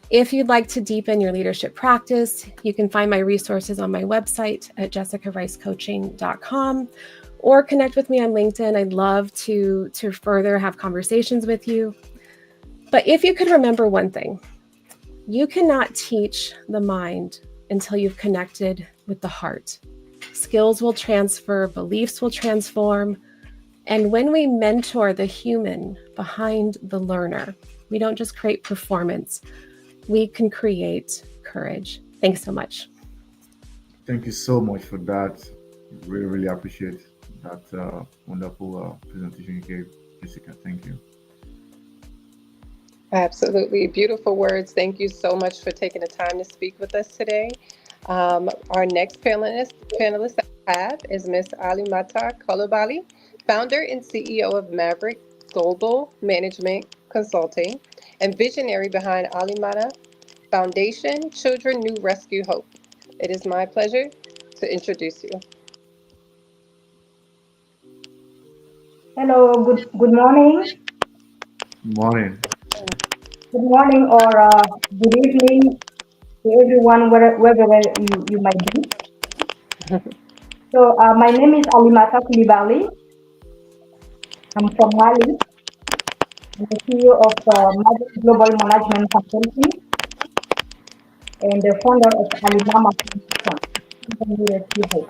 If you'd like to deepen your leadership practice, you can find my resources on my website at jessicaricecoaching.com or connect with me on LinkedIn. I'd love to further have conversations with you. But if you could remember one thing, you cannot teach the mind until you've connected with the heart. Skills will transfer, beliefs will transform. And when we mentor the human behind the learner, we don't just create performance, we can create courage. Thanks so much. Thank you so much for that. Really, really appreciate that wonderful presentation you gave, Jessica. Thank you. Absolutely. Beautiful words. Thank you so much for taking the time to speak with us today. Our next panelist I have is Ms. Alimata Kolobali, founder and CEO of Maverick Global Management Consulting and visionary behind Alimata Foundation Children New Rescue Hope. It is my pleasure to introduce you. Hello, good morning. Morning. Good morning or good evening to everyone, wherever you might be. So, my name is Alimata Kulibali. I'm from Mali. I'm the CEO of Maverick Global Management Consulting and the founder of Alimama Foundation.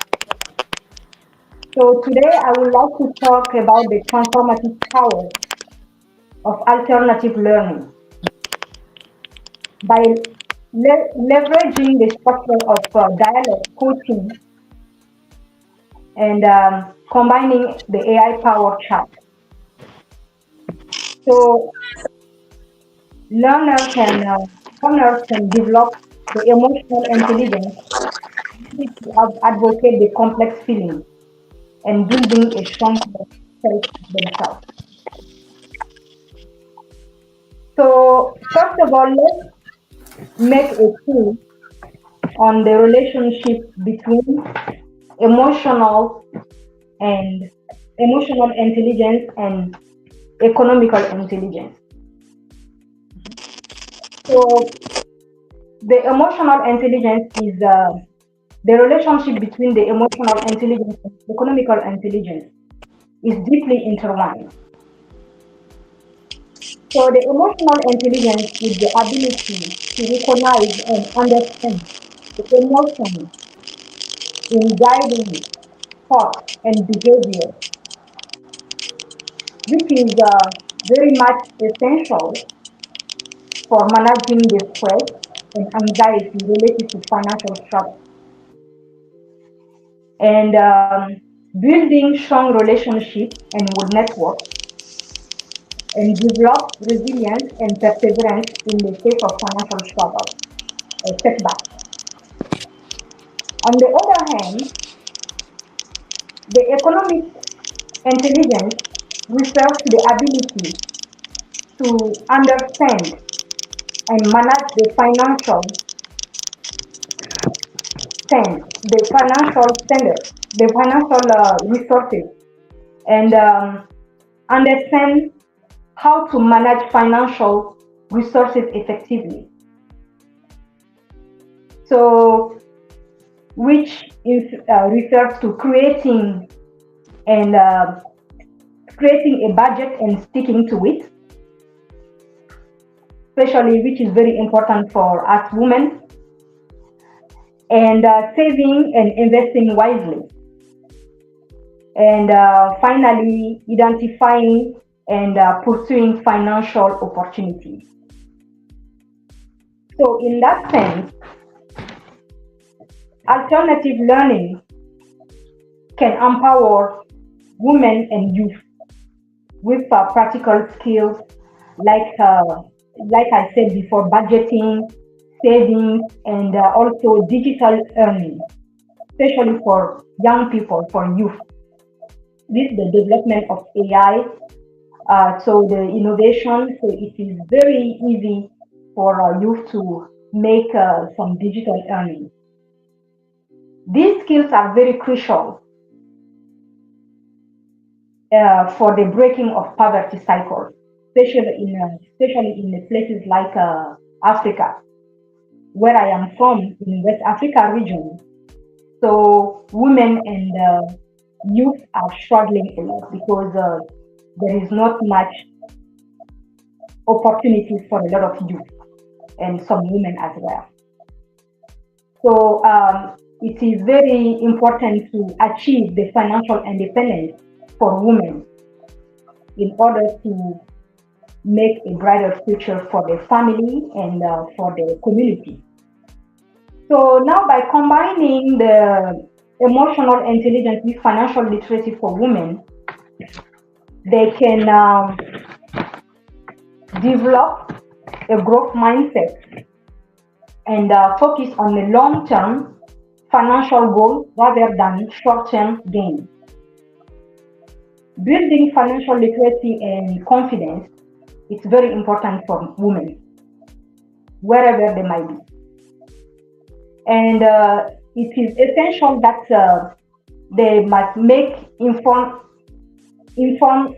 So, today I would like to talk about the transformative power of alternative learning. By leveraging the structure of dialogue coaching and combining the AI-powered chat. So learners can develop the emotional intelligence to advocate the complex feelings and building a strong self themselves. So first of all, let's make a clue on the relationship between emotional and emotional intelligence and economical intelligence. So the emotional intelligence is the relationship between the emotional intelligence and economical intelligence is deeply intertwined. So the emotional intelligence is the ability to recognize and understand the emotions in guiding thought and behavior, which is very much essential for managing the stress and anxiety related to financial struggle. And building strong relationships and with networks and develop resilience and perseverance in the face of financial struggle or setback. On the other hand, the economic intelligence refers to the ability to understand and manage the financial resources, and understand how to manage financial resources effectively. So, which refers to creating a budget and sticking to it, especially which is very important for us women, and saving and investing wisely. And finally, identifying and pursuing financial opportunities. So, in that sense, alternative learning can empower women and youth with practical skills like I said before, budgeting, saving, and also digital earning, especially for young people, for youth. With the development of AI, so the innovation, so it is very easy for youth to make some digital earning. These skills are very crucial for the breaking of poverty cycle, especially in the places like Africa, where I am from, in West Africa region. So women and youth are struggling a lot because there is not much opportunities for a lot of youth and some women as well. So it is very important to achieve the financial independence for women in order to make a brighter future for the family and for the community. So now by combining the emotional intelligence with financial literacy for women, they can develop a growth mindset and focus on the long-term financial goals rather than short-term gain. Building financial literacy and confidence is very important for women, wherever they might be. And it is essential that they must make informed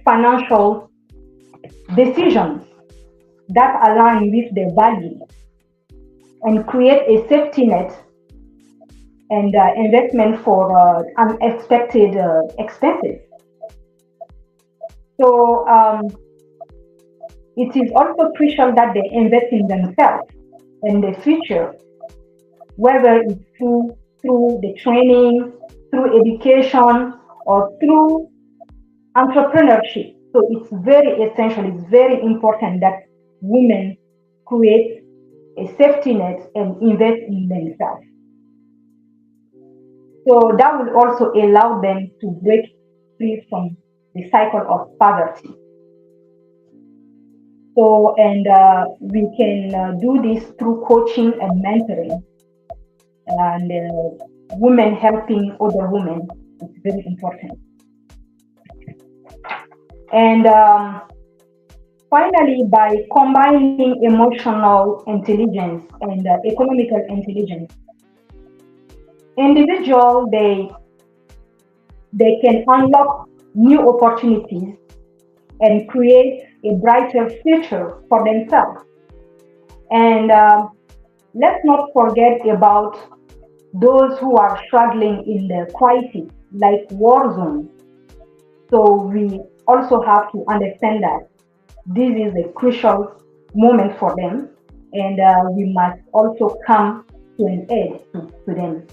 financial decisions that align with their values and create a safety net and investment for unexpected expenses. So it is also crucial that they invest in themselves in the future, whether it's through the training, through education, or through entrepreneurship. So it's very essential, it's very important that women create a safety net and invest in themselves. So that will also allow them to break free from the cycle of poverty. So, and we can do this through coaching and mentoring, and women helping other women is very important. And finally, by combining emotional intelligence and economical intelligence, individual they can unlock new opportunities and create a brighter future for themselves. And let's not forget about those who are struggling in the crisis, like war zones. So we also have to understand that this is a crucial moment for them, and we must also come to an aid to them.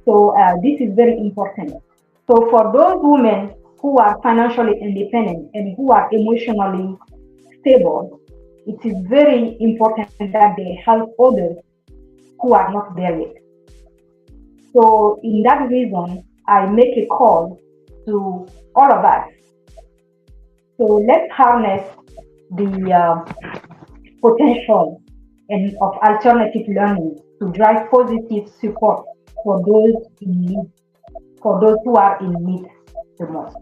So this is very important. So for those women who are financially independent and who are emotionally stable, it is very important that they help others who are not there yet. So in that reason, I make a call to all of us. So let's harness the potential and of alternative learning to drive positive support for those in need, for those who are in need the most.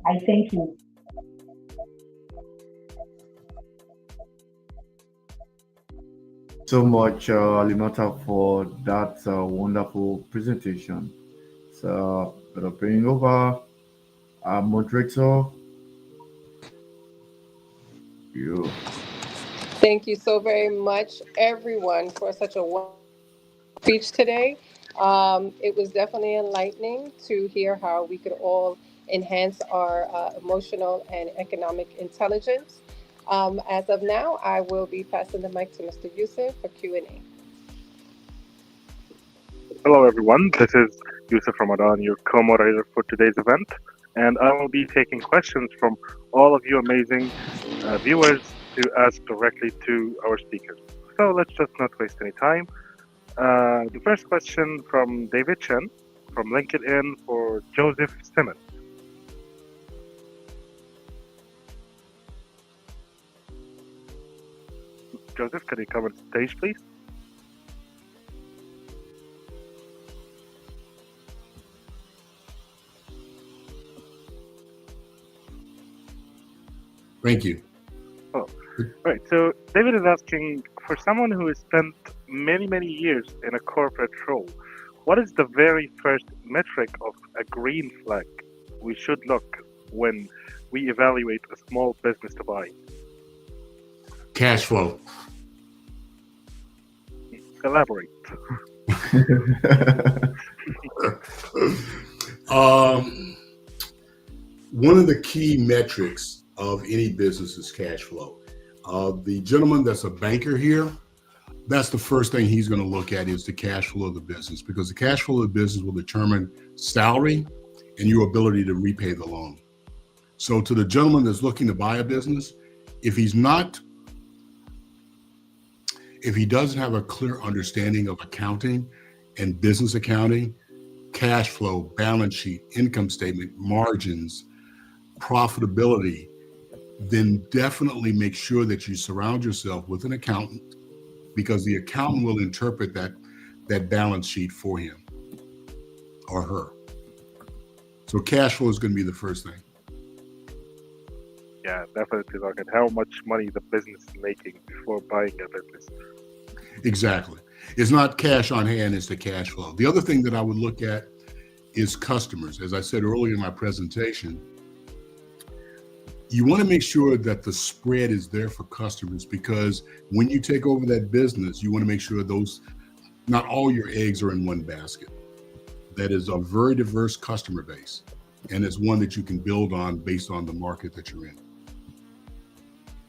I thank you. So much, Alimata, for that wonderful presentation. So, bringing over our moderator, you. Thank you so very much, everyone, for such a wonderful speech today. It was definitely enlightening to hear how we could all enhance our emotional and economic intelligence. As of now, I will be passing the mic to Mr. Yusuf for Q&A. Hello, everyone. This is Yusuf Ramadan, your co-moderator for today's event, and I will be taking questions from all of you amazing viewers to ask directly to our speakers. So let's just not waste any time. The first question from David Chen from LinkedIn for Joseph Simmons. Joseph, can you come on stage, please? Thank you. Oh, right. So David is asking, for someone who has spent many, many years in a corporate role, what is the very first metric of a green flag we should look when we evaluate a small business to buy? Cash flow. Elaborate. One of the key metrics of any business is cash flow. The gentleman that's a banker here, that's the first thing he's going to look at is the cash flow of the business, because the cash flow of the business will determine salary and your ability to repay the loan. So to the gentleman that's looking to buy a business, if he doesn't have a clear understanding of accounting and business accounting, cash flow, balance sheet, income statement, margins, profitability, then definitely make sure that you surround yourself with an accountant, because the accountant will interpret that balance sheet for him or her. So cash flow is going to be the first thing. Yeah, definitely look at how much money the business is making before buying a business. Exactly. It's not cash on hand, it's the cash flow. The other thing that I would look at is customers. As I said earlier in my presentation, you want to make sure that the spread is there for customers, because when you take over that business, you want to make sure not all your eggs are in one basket. That is a very diverse customer base, and it's one that you can build on based on the market that you're in.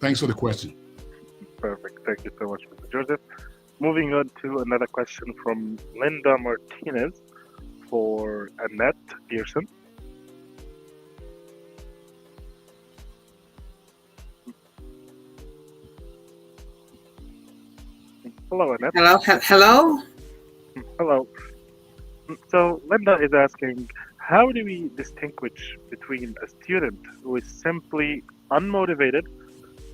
Thanks for the question. Perfect. Thank you so much, Mr. Joseph. Moving on to another question from Linda Martinez for Annette Pearson. Hello, Annette. Hello. Hello. So Linda is asking, how do we distinguish between a student who is simply unmotivated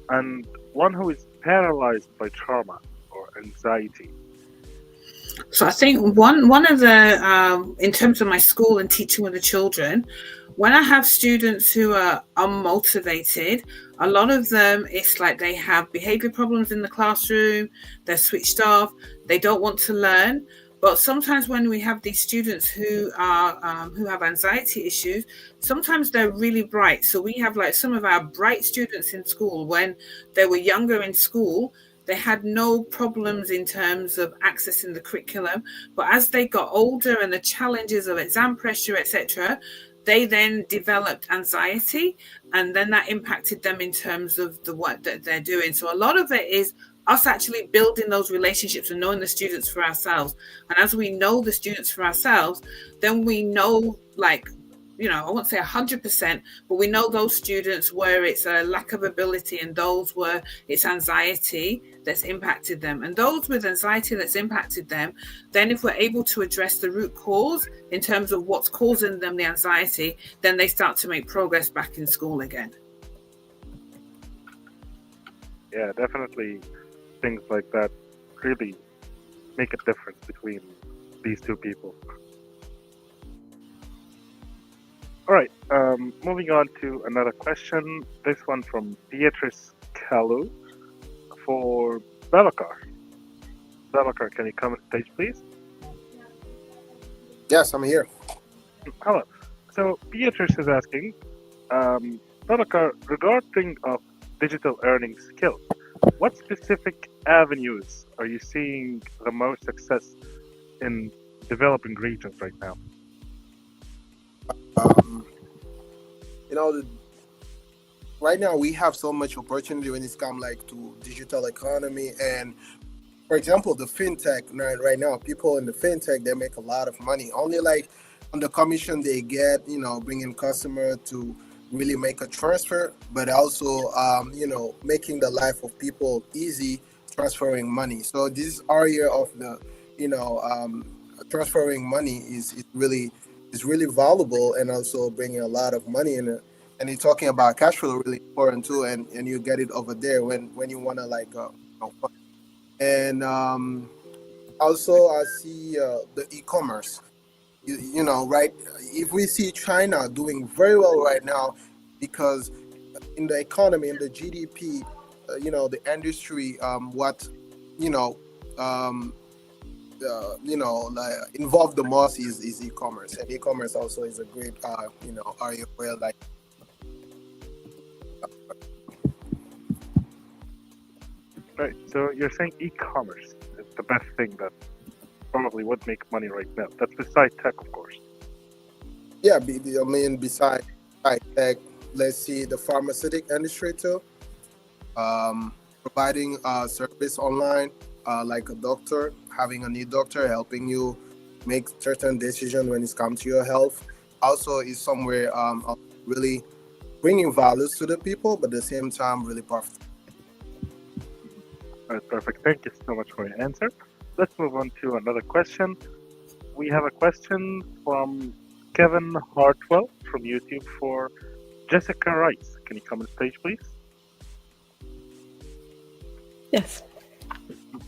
and one who is paralyzed by trauma or anxiety? So I think one of the, in terms of my school and teaching with the children, when I have students who are unmotivated, a lot of them, it's like they have behavior problems in the classroom, they're switched off, they don't want to learn. But sometimes when we have these students who have anxiety issues, sometimes they're really bright. So we have like some of our bright students in school, when they were younger in school, they had no problems in terms of accessing the curriculum. But as they got older and the challenges of exam pressure, etc., they then developed anxiety, and then that impacted them in terms of the work that they're doing. So a lot of it is us actually building those relationships and knowing the students for ourselves. And as we know the students for ourselves, then we know, like, I won't say 100%, but we know those students where it's a lack of ability and those where it's anxiety that's impacted them. And those with anxiety that's impacted them, then if we're able to address the root cause in terms of what's causing them the anxiety, then they start to make progress back in school again. Yeah, definitely things like that really make a difference between these two people. All right, moving on to another question. This one from Beatrice Kalu for Babakar. Babakar, can you come on stage, please? Yes, I'm here. Hello. So Beatrice is asking, Babakar, regarding of digital earning skills, what specific avenues are you seeing the most success in developing regions right now? right now we have so much opportunity when it's come like to digital economy. And for example, the fintech right now, people in the fintech, they make a lot of money only like on the commission they get, bringing customer to really make a transfer, but also making the life of people easy, transferring money. So this area of the transferring money is really valuable, and also bringing a lot of money in it. And you're talking about cash flow, really important too, and you get it over there when you want to like fund. And also I see the e-commerce. Right? If we see China doing very well right now, because in the economy, in the GDP, the industry, what you know, um, like involved the most is e-commerce, and e-commerce also is a great area where like. Right. So you're saying e-commerce is the best thing that probably would make money right now. That's beside tech, of course. Yeah, I mean, besides tech, let's see the pharmaceutical industry too. Providing service online, like a doctor, having a new doctor helping you make certain decisions when it comes to your health. Also, is somewhere really bringing values to the people, but at the same time, really profitable. All right, perfect. Thank you so much for your answer. Let's move on to another question. We have a question from Kevin Hartwell from YouTube for Jessica Rice. Can you come on stage, please? Yes.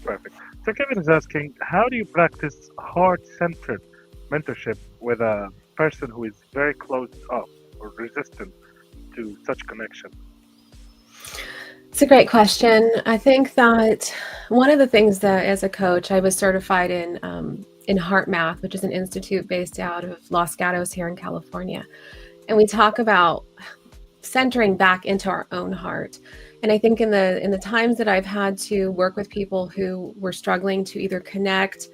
Perfect. So Kevin is asking, how do you practice heart-centered mentorship with a person who is very closed off or resistant to such connection? It's a great question. I think that one of the things that, as a coach, I was certified in Heart Math, which is an institute based out of Los Gatos here in California, and we talk about centering back into our own heart. And I think in the times that I've had to work with people who were struggling to either connect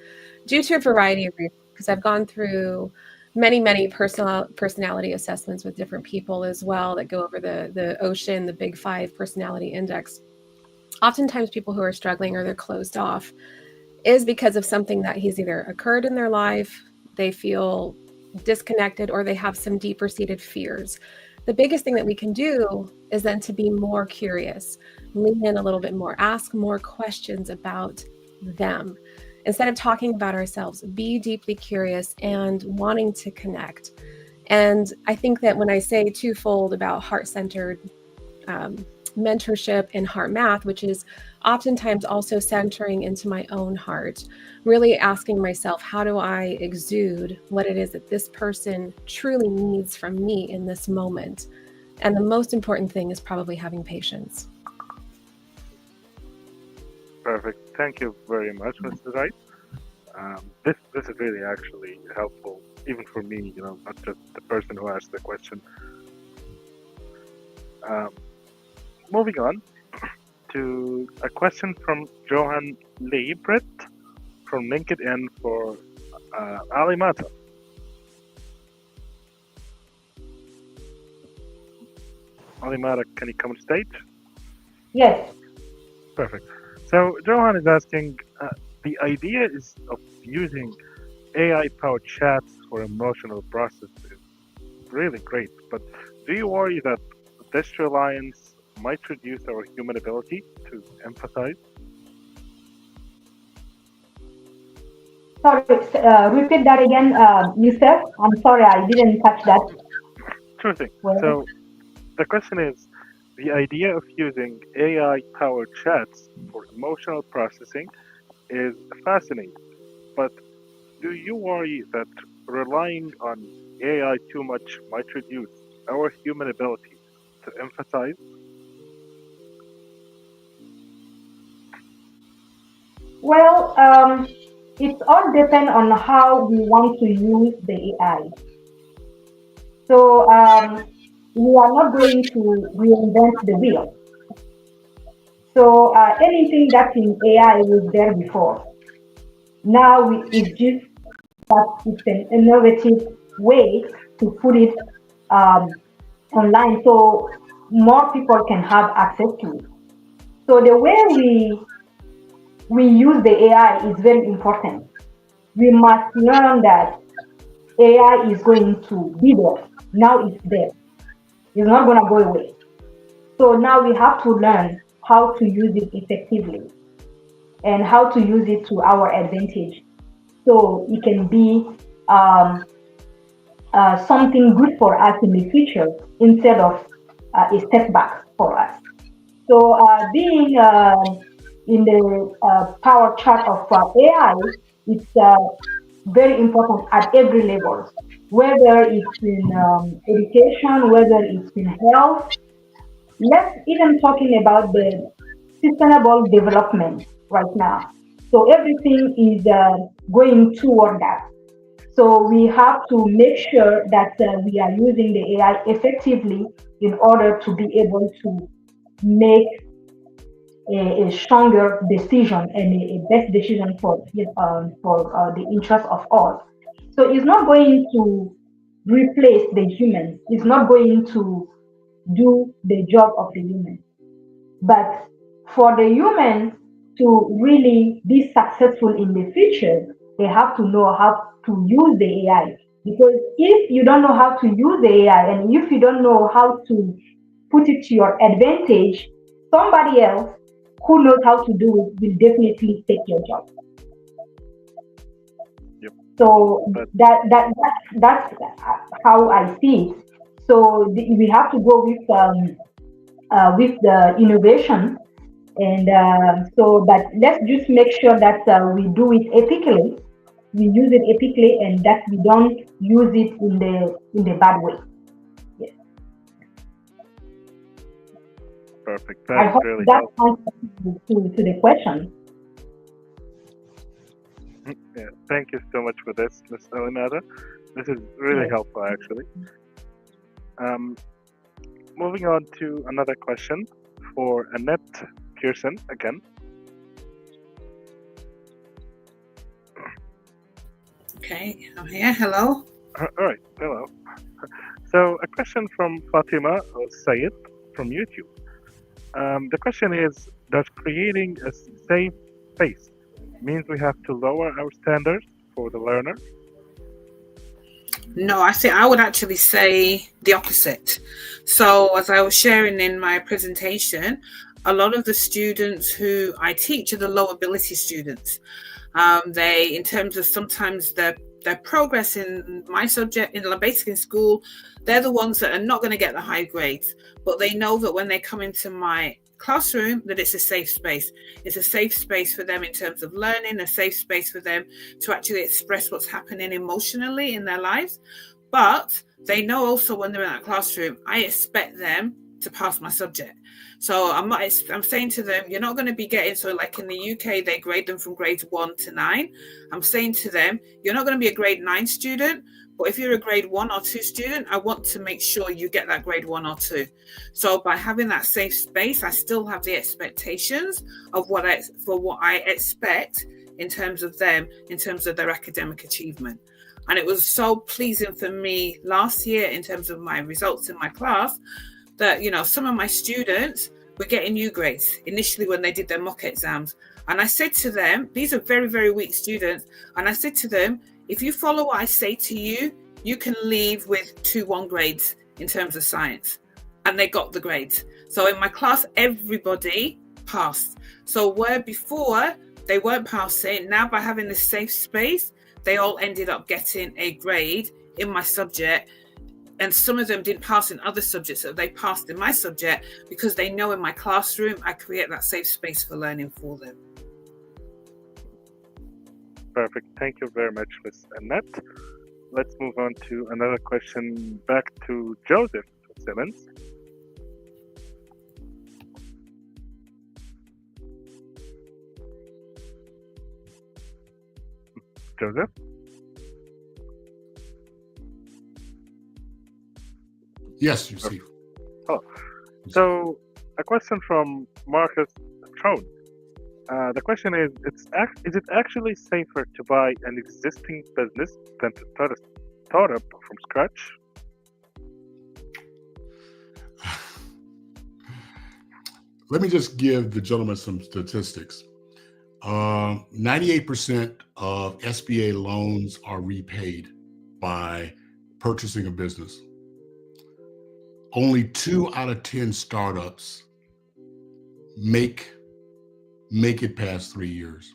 due to a variety of reasons, because I've gone through many personality assessments with different people as well that go over the ocean, the Big Five personality index. Oftentimes people who are struggling or they're closed off is because of something that has either occurred in their life, they feel disconnected, or they have some deeper seated fears. The biggest thing that we can do is then to be more curious, lean in a little bit more, ask more questions about them. Instead of talking about ourselves, be deeply curious and wanting to connect. And I think that when I say twofold about heart-centered mentorship and heart math, which is oftentimes also centering into my own heart, really asking myself, how do I exude what it is that this person truly needs from me in this moment? And the most important thing is probably having patience. Perfect. Thank you very much, Mr. Wright. This is really actually helpful, even for me, not just the person who asked the question. Moving on to a question from Johan Leibret from LinkedIn for Ali Mata. Ali Mata, can you come on stage? Yes. Perfect. So Johan is asking, the idea is of using AI-powered chats for emotional process is really great, but do you worry that this reliance might reduce our human ability to empathize? Sorry, repeat that again, Yusuf. I'm sorry, I didn't catch that. Sure thing. Well, So the question is, the idea of using AI-powered chats for emotional processing is fascinating, but do you worry that relying on AI too much might reduce our human ability to empathize? well, it all depends on how we want to use the AI. So we are not going to reinvent the wheel. So anything that's in AI was there before. Now it's just that it's an innovative way to put it online. So more people can have access to it. So the way we use the AI is very important. We must learn that AI is going to be there. Now it's there. It's not going to go away. So now we have to learn how to use it effectively and how to use it to our advantage. So it can be um, something good for us in the future instead of a setback for us. So being in the power chart of AI, it's very important at every level, whether it's in education, whether it's in health. Let's even talking about the sustainable development right now. So everything is going toward that. So we have to make sure that we are using the AI effectively in order to be able to make a stronger decision and a best decision for the interest of all. So it's not going to replace the human. It's not going to do the job of the human. But for the human to really be successful in the future, they have to know how to use the AI. Because if you don't know how to use the AI and if you don't know how to put it to your advantage, somebody else who knows how to do it will definitely take your job. Yep. So But that's how I see it. So we have to go with the innovation, and but let's just make sure that we do it ethically, we use it ethically, and that we don't use it in the bad way. Yes. perfect. I That's hope really that helpful. answers to the question. Yeah, thank you so much for this, Ms. Elinada. This is really Yes. helpful, actually. Um, Moving on to another question for Annette Pearson again. Okay, I'm here. Hello. All right, hello. So, a question from Fatima Sayed from YouTube. The question is, does creating a safe space means we have to lower our standards for the learner? No, I would actually say the opposite. So as I was sharing in my presentation, a lot of the students who I teach are the low ability students. They, in terms of sometimes their progress in my subject, in basic in school, they're the ones that are not going to get the high grades, but they know that when they come into my classroom, that it's a safe space. It's a safe space for them in terms of learning, a safe space for them to actually express what's happening emotionally in their lives. But they know also when they're in that classroom, I expect them to pass my subject. So I'm saying to them, you're not going to be getting, so like in the UK, they grade them from grades 1 to 9. I'm saying to them, you're not going to be a grade 9 student, but if you're a grade 1 or 2 student, I want to make sure you get that grade 1 or 2. So by having that safe space, I still have the expectations of what I expect in terms of them, in terms of their academic achievement. And it was so pleasing for me last year in terms of my results in my class that, some of my students were getting new grades initially when they did their mock exams. And I said to them, these are very, very weak students. And I said to them, if you follow what I say to you, you can leave with 2-1 grades in terms of science. And they got the grades. So in my class, everybody passed. So where before they weren't passing, now by having this safe space, they all ended up getting a grade in my subject. And some of them didn't pass in other subjects, so they passed in my subject because they know in my classroom I create that safe space for learning for them. Perfect. Thank you very much, Ms. Annette. Let's move on to another question back to Joseph Simmons. Joseph? Yes, you see. Oh, so a question from Marcus Trone. The question is, is it actually safer to buy an existing business than to start up from scratch? Let me just give the gentleman some statistics. 98% of SBA loans are repaid by purchasing a business. Only 2 out of 10 startups make it past 3 years.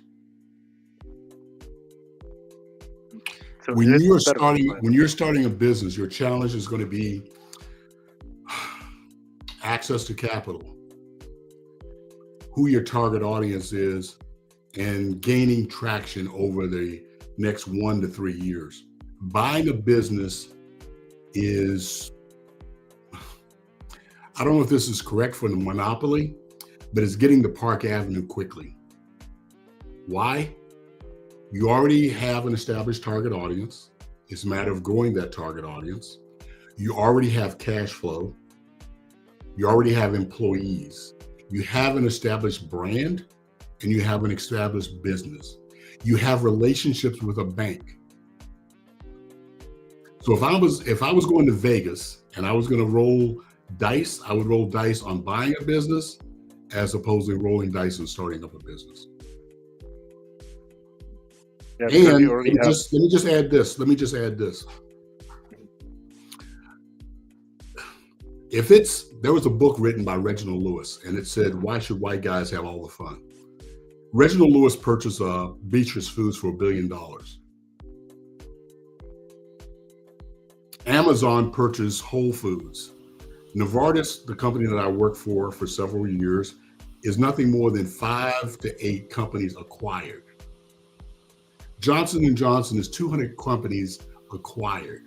So When this you're is better. starting a business, your challenge is going to be access to capital, who your target audience is, and gaining traction over the next 1 to 3 years. Buying a business is, I don't know if this is correct for the monopoly, but it's getting to Park Avenue quickly. Why? You already have an established target audience. It's a matter of growing that target audience. You already have cash flow. You already have employees. You have an established brand, and you have an established business. You have relationships with a bank. So if I was going to Vegas and I was going to roll dice, I would roll dice on buying a business as opposed to rolling dice and starting up a business. Yeah, And so you already have. let me just add this. There was a book written by Reginald Lewis, and it said, "Why should white guys have all the fun?" Reginald Lewis purchased Beatrice Foods for $1 billion. Amazon purchased Whole Foods. Novartis, the company that I worked for several years, is nothing more than 5 to 8 companies acquired. Johnson & Johnson is 200 companies acquired.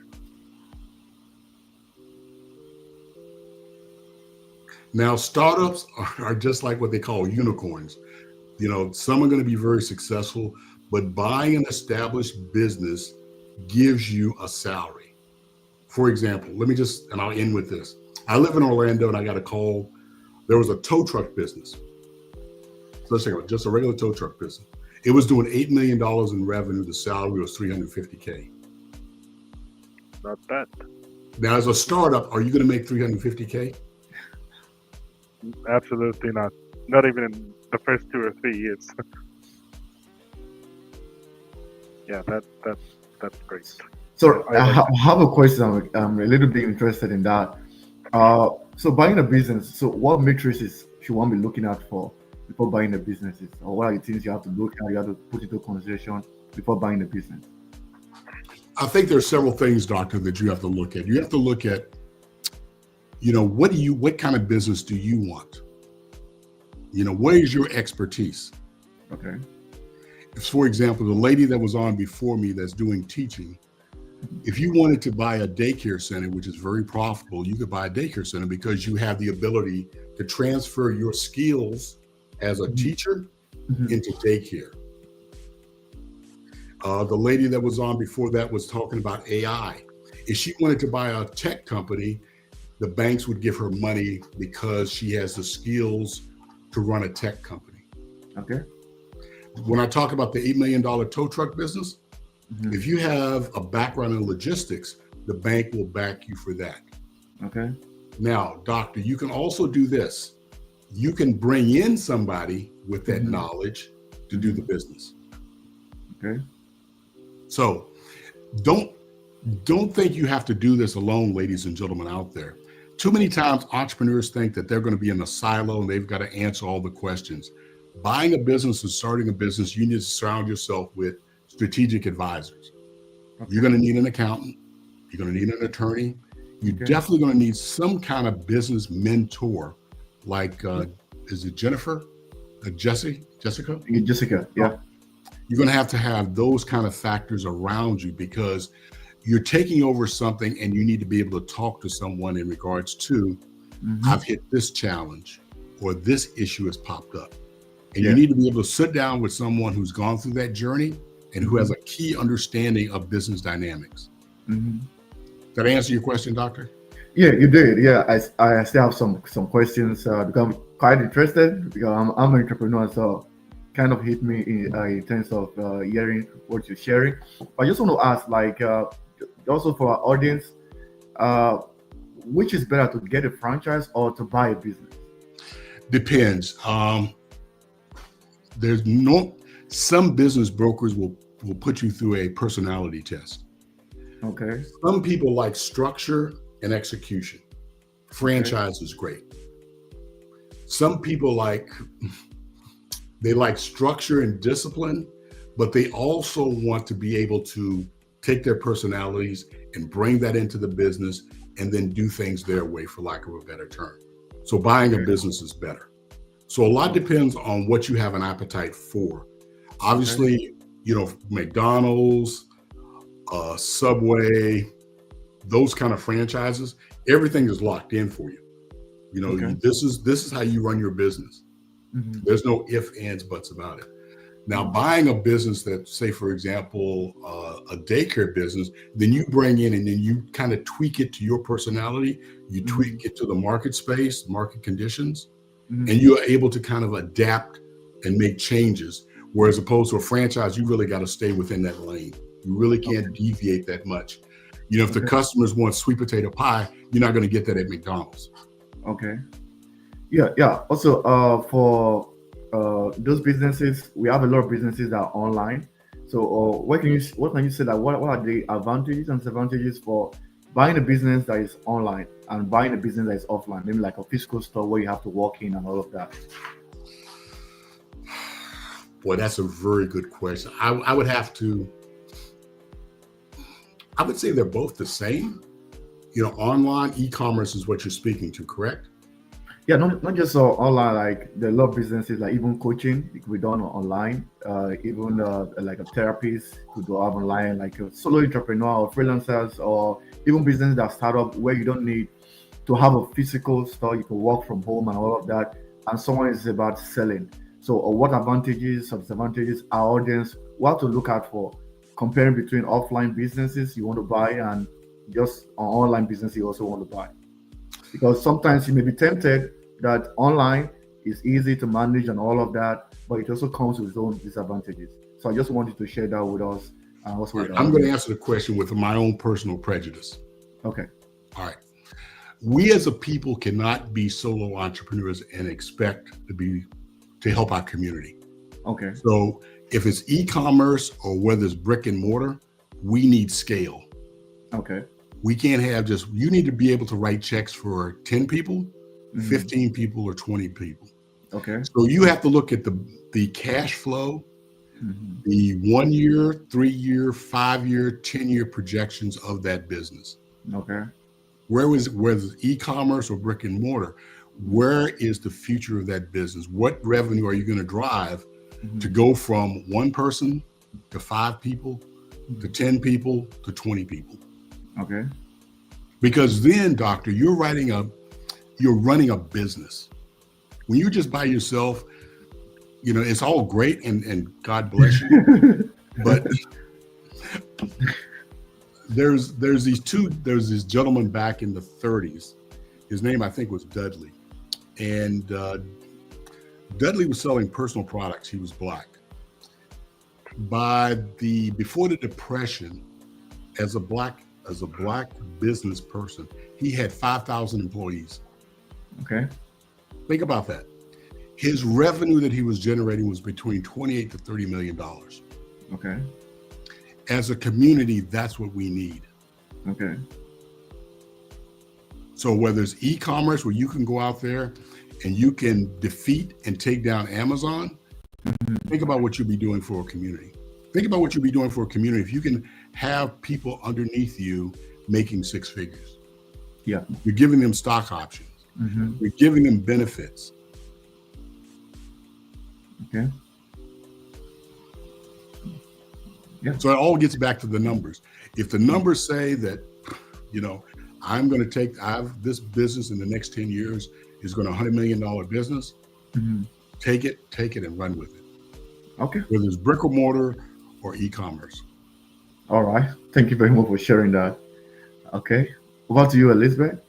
Now, startups are just like what they call unicorns. You know, some are going to be very successful, but buying an established business gives you a salary. For example, and I'll end with this. I live in Orlando and I got a call. There was a tow truck business. So let's think about just a regular tow truck business. It was doing $8 million in revenue. The salary was $350K. Not bad. Now, as a startup, are you going to make $350K? Absolutely not. Not even in the first 2 or 3 years. Yeah, that's great. So I I like have a question. I'm a little bit interested in that. So buying a business, so what matrices should one be looking at for before buying a business? Or what are the things you have to look at, you have to put into consideration before buying a business? I think there's several things, Doctor, that you have to look at. You have to look at, what kind of business do you want? Where is your expertise? Okay. For example, the lady that was on before me that's doing teaching, if you wanted to buy a daycare center, which is very profitable, you could buy a daycare center because you have the ability to transfer your skills as a teacher into daycare. The lady that was on before that was talking about AI. If she wanted to buy a tech company, the banks would give her money because she has the skills to run a tech company. Okay. When I talk about the $8 million tow truck business, if you have a background in logistics, the bank will back you for that. Okay. Now, doctor, you can also do this. You can bring in somebody with that knowledge to do the business. Okay. So don't think you have to do this alone, ladies and gentlemen out there. Too many times entrepreneurs think that they're going to be in a silo and they've got to answer all the questions. Buying a business and starting a business, you need to surround yourself with strategic advisors. Okay. You're going to need an accountant. You're going to need an attorney. You're definitely going to need some kind of business mentor, like, is it Jennifer? Jessica? Jessica, yeah. You're going to have those kind of factors around you because you're taking over something and you need to be able to talk to someone in regards to, I've hit this challenge or this issue has popped up. And you need to be able to sit down with someone who's gone through that journey and who has a key understanding of business dynamics. Did I answer your question, Doctor? Yeah, you did. Yeah, I still have some questions because I'm quite interested because I'm an entrepreneur, so kind of hit me in terms of hearing what you're sharing. I just want to ask, like, also for our audience, which is better, to get a franchise or to buy a business? Depends. Some business brokers will put you through a personality test. Okay. Some people like structure and execution. Franchise is great. Some people like structure and discipline, but they also want to be able to take their personalities and bring that into the business and then do things their way, for lack of a better term. So buying a business is better. So a lot depends on what you have an appetite for. Obviously, McDonald's, Subway, those kind of franchises, everything is locked in for you. This is how you run your business. Mm-hmm. There's no ifs, ands, buts about it. Now, buying a business that, say, for example, a daycare business, then you bring in and then you kind of tweak it to your personality. You tweak it to the market space, market conditions, and you are able to kind of adapt and make changes. Whereas opposed to a franchise, you really got to stay within that lane. You really can't deviate that much. If the customers want sweet potato pie, you're not going to get that at McDonald's. Okay. Yeah. Also, for those businesses, we have a lot of businesses that are online. So, what can you say that what are the advantages and disadvantages for buying a business that is online and buying a business that is offline? Maybe like a physical store where you have to walk in and all of that. Boy, that's a very good question. I would say they're both the same. Online e-commerce is what you're speaking to, correct? Yeah, not just online. Like there are a lot of businesses, like even coaching, it could be done online. Even like a therapist could do online, like a solo entrepreneur or freelancers, or even business that start up where you don't need to have a physical store. You can work from home and all of that. And someone is about selling. So, what advantages or disadvantages our audience what to look out for comparing between offline businesses you want to buy and just an online business you also want to buy? Because sometimes you may be tempted that online is easy to manage and all of that, but it also comes with its own disadvantages. So I just wanted to share that with us and also with I'm going to answer the question with my own personal prejudice. Okay. All right. We as a people cannot be solo entrepreneurs and expect to help our community. Okay. So if it's e-commerce or whether it's brick and mortar, we need scale. Okay. We can't have you need to be able to write checks for 10 people, 15 people, or 20 people. Okay. So you have to look at the cash flow, the 1 year, 3 year, 5 year, 10-year projections of that business. Okay. Whether it's e-commerce or brick and mortar, where is the future of that business? What revenue are you going to drive to go from one person to 5 people to 10 people to 20 people? Okay. Because then, doctor, you're running a business. When you're just by yourself, it's all great and God bless you. But there's this gentleman back in the 30s. His name, I think, was Dudley. And Dudley was selling personal products. He was black. Before the Depression, as a black business person, he had 5,000 employees. Okay. Think about that. His revenue that he was generating was between $28 to $30 million. Okay. As a community, that's what we need. Okay. So whether it's e-commerce where you can go out there and you can defeat and take down Amazon, think about what you'll be doing for a community. Think about what you'll be doing for a community if you can have people underneath you making 6 figures. Yeah. You're giving them stock options. You're giving them benefits. Okay. Yeah. So it all gets back to the numbers. If the numbers say that, I'm going to this business in the next 10 years is going to $100 million business, take it and run with it. Okay. Whether it's brick or mortar or e-commerce. All right. Thank you very much for sharing that. Okay. Over to you, Elizabeth.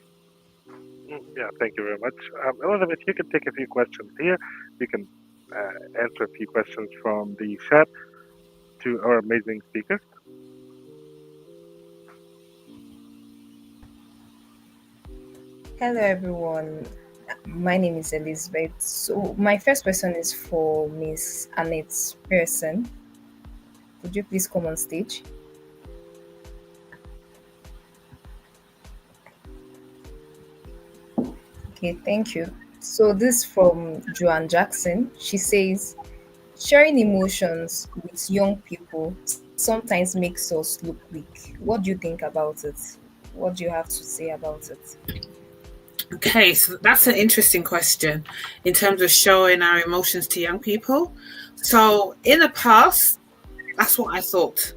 Yeah, thank you very much. Elizabeth, you can take a few questions here. We can answer a few questions from the chat to our amazing speakers. Hello everyone. My name is Elizabeth. So my first question is for Miss Annette Pearson. Could you please come on stage? Okay, thank you. So this from Joanne Jackson. She says, sharing emotions with young people sometimes makes us look weak. What do you think about it? What do you have to say about it? Okay, so that's an interesting question in terms of showing our emotions to young people. So in the past, that's what I thought.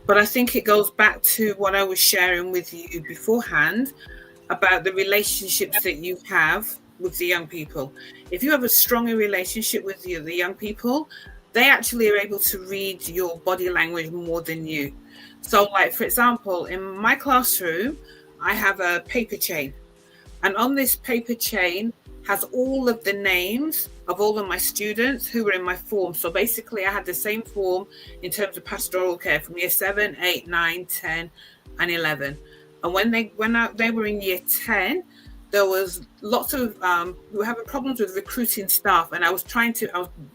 But I think it goes back to what I was sharing with you beforehand about the relationships that you have with the young people. If you have a stronger relationship with the young people, they actually are able to read your body language more than you. So, like, for example, in my classroom, I have a paper chain. And on this paper chain has all of the names of all of my students who were in my form. So basically, I had the same form in terms of pastoral care from year 7, 8, 9, 10, and 11. And when they were in year 10, there was lots of we were having problems with recruiting staff, and I was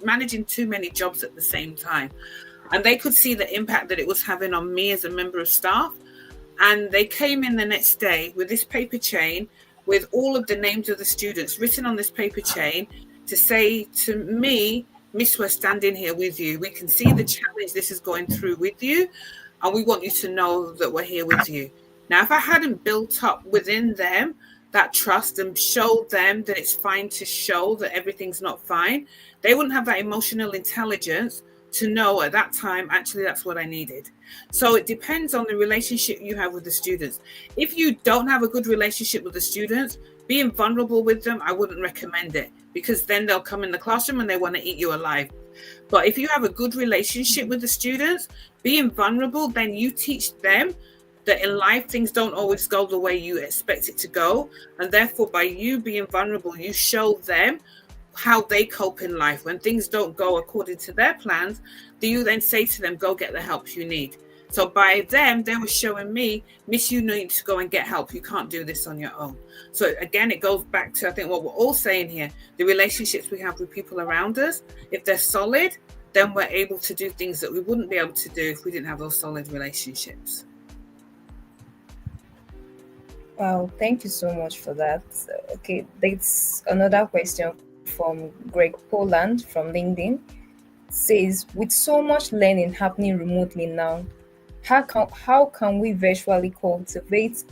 managing too many jobs at the same time. And they could see the impact that it was having on me as a member of staff. And they came in the next day with this paper chain with all of the names of the students written on this paper chain to say to me, Miss, we're standing here with you. We can see the challenge this is going through with you, and we want you to know that we're here with you. Now, if I hadn't built up within them that trust and showed them that it's fine to show that everything's not fine, they wouldn't have that emotional intelligence to know at that time, actually, that's what I needed. So it depends on the relationship you have with the students. If you don't have a good relationship with the students, being vulnerable with them, I wouldn't recommend it, because then they'll come in the classroom and they want to eat you alive. But if you have a good relationship with the students, being vulnerable, then you teach them that in life, things don't always go the way you expect it to go. And therefore, by you being vulnerable, you show them how they cope in life. When things don't go according to their plans, do you then say to them, go get the help you need? So by them, they were showing me, Miss, you need to go and get help. You can't do this on your own. So again, it goes back to, I think, what we're all saying here, the relationships we have with people around us. If they're solid, then we're able to do things that we wouldn't be able to do if we didn't have those solid relationships. Wow, thank you so much for that. Okay, there's another question from Greg Poland from LinkedIn. Says, with so much learning happening remotely now, how can we virtually cultivate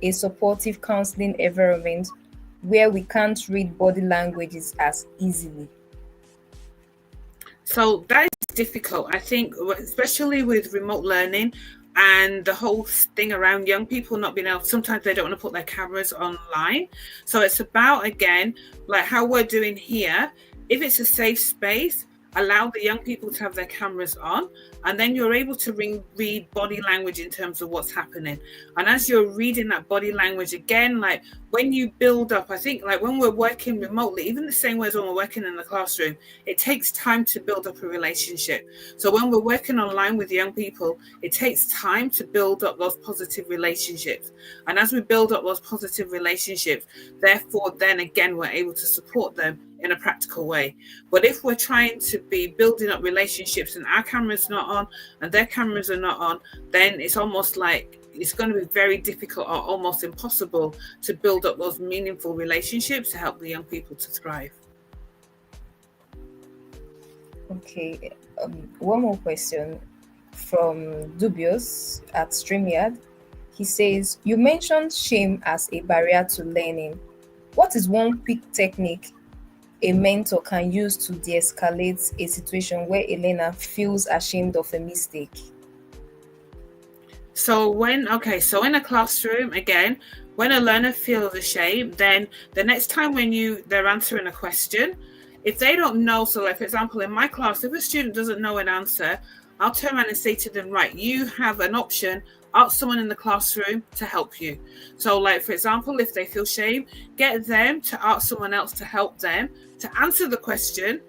a supportive counseling environment where we can't read body languages as easily? So that is difficult, I think, especially with remote learning and the whole thing around young people not being able, sometimes they don't want to put their cameras online. So it's about, again, like how we're doing here. If it's a safe space, allow the young people to have their cameras on, and then you're able to read body language in terms of what's happening. And as you're reading that body language, again, like when you build up, I think like when we're working remotely, even the same way as when we're working in the classroom, it takes time to build up a relationship. So when we're working online with young people, it takes time to build up those positive relationships. And as we build up those positive relationships, therefore, then again, we're able to support them in a practical way. But if we're trying to be building up relationships and our camera's not on and their cameras are not on, then it's almost like it's going to be very difficult or almost impossible to build up those meaningful relationships to help the young people to thrive. Okay, one more question from Dubious at StreamYard. He says, you mentioned shame as a barrier to learning. What is one quick technique a mentor can use to de-escalate a situation where a learner feels ashamed of a mistake? So in a classroom, again, when a learner feels ashamed, then the next time when they're answering a question, if they don't know, so like for example, in my class, if a student doesn't know an answer, I'll turn around and say to them, right, you have an option, ask someone in the classroom to help you. So like, for example, if they feel shame, get them to ask someone else to help them to answer the question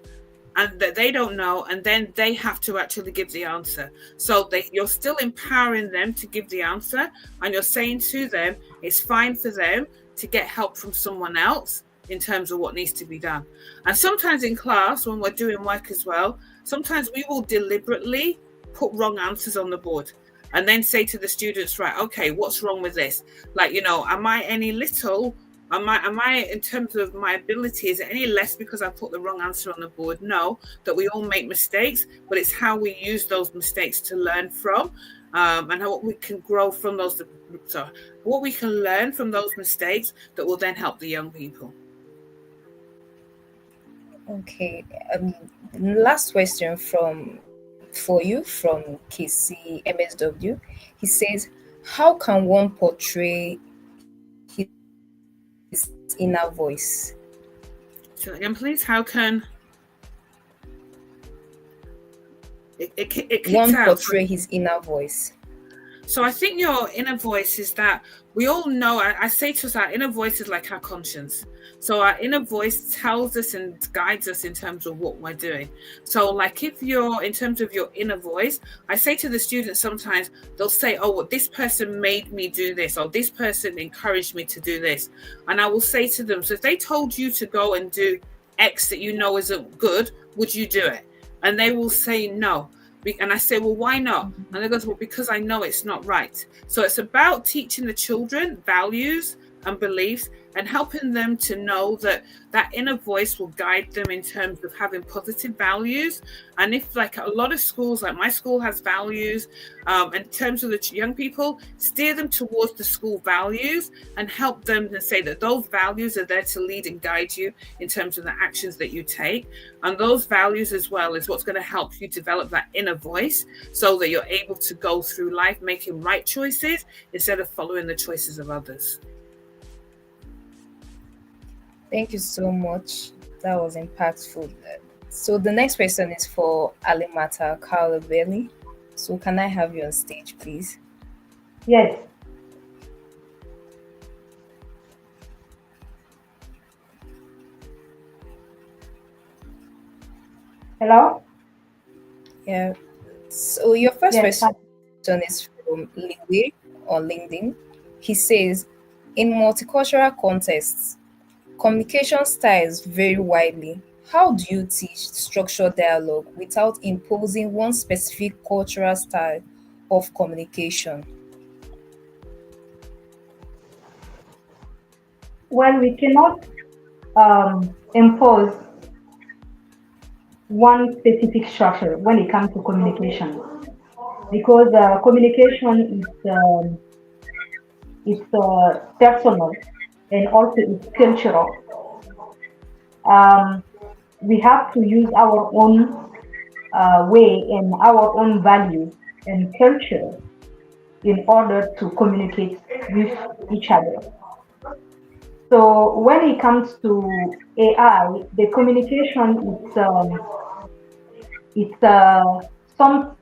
and that they don't know, and then they have to actually give the answer. So you're still empowering them to give the answer, and you're saying to them, it's fine for them to get help from someone else in terms of what needs to be done. And sometimes in class, when we're doing work as well, sometimes we will deliberately put wrong answers on the board and then say to the students, right, okay, what's wrong with this? Like, am I any little? Am I in terms of my ability, is it any less because I put the wrong answer on the board? No, that we all make mistakes, but it's how we use those mistakes to learn from, and what we can grow from those. So what we can learn from those mistakes that will then help the young people. Okay. Last question for you from KC MSW. He says, how can one portray his inner voice? So again, please, how can it one out. portray his inner voice? So I think your inner voice is that we all know, I say to us, our inner voice is like our conscience. So our inner voice tells us and guides us in terms of what we're doing. So like if you're, in terms of your inner voice, I say to the students sometimes, they'll say, oh, well, this person made me do this, or this person encouraged me to do this. And I will say to them, so if they told you to go and do X that you know isn't good, would you do it? And they will say no. And I say, well, why not? And they goes, well, because I know it's not right. So it's about teaching the children values and beliefs and helping them to know that that inner voice will guide them in terms of having positive values. And if like a lot of schools, like my school has values, in terms of the young people, steer them towards the school values and help them to say that those values are there to lead and guide you in terms of the actions that you take. And those values as well is what's going to help you develop that inner voice so that you're able to go through life making right choices instead of following the choices of others. Thank you so much. That was impactful. So the next question is for Alimata Kalabeli. So can I have you on stage, please? Yes. Hello? Yeah. So your first Yes. question is from Liwe on LinkedIn. He says, in multicultural contexts, communication styles vary widely. How do you teach structured dialogue without imposing one specific cultural style of communication? Well, we cannot impose one specific structure when it comes to communication, because communication is personal and also it's cultural. We have to use our own way and our own values and culture in order to communicate with each other. So when it comes to AI, the communication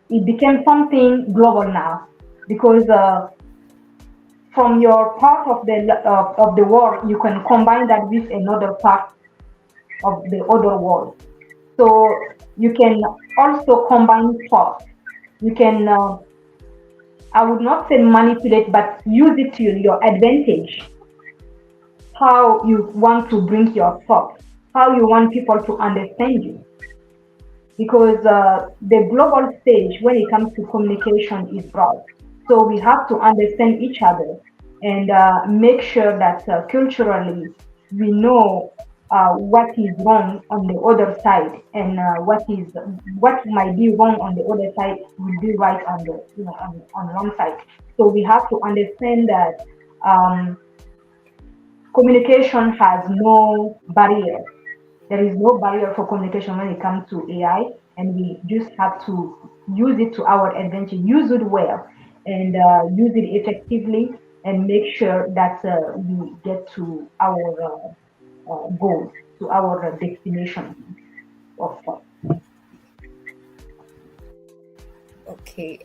it became something global now, because from your part of the world you can combine that with another part of the other world. So you can also combine thoughts. You can I would not say manipulate, but use it to your advantage. How you want to bring your thoughts, how you want people to understand you. Because the global stage when it comes to communication is broad. So we have to understand each other and make sure that culturally we know what is wrong on the other side, and what might be wrong on the other side will be right on the on one side. So we have to understand that communication has no barrier. There is no barrier for communication when it comes to AI, and we just have to use it to our advantage, use it well, and use it effectively, and make sure that we get to our goals, to our destination of thought. Okay.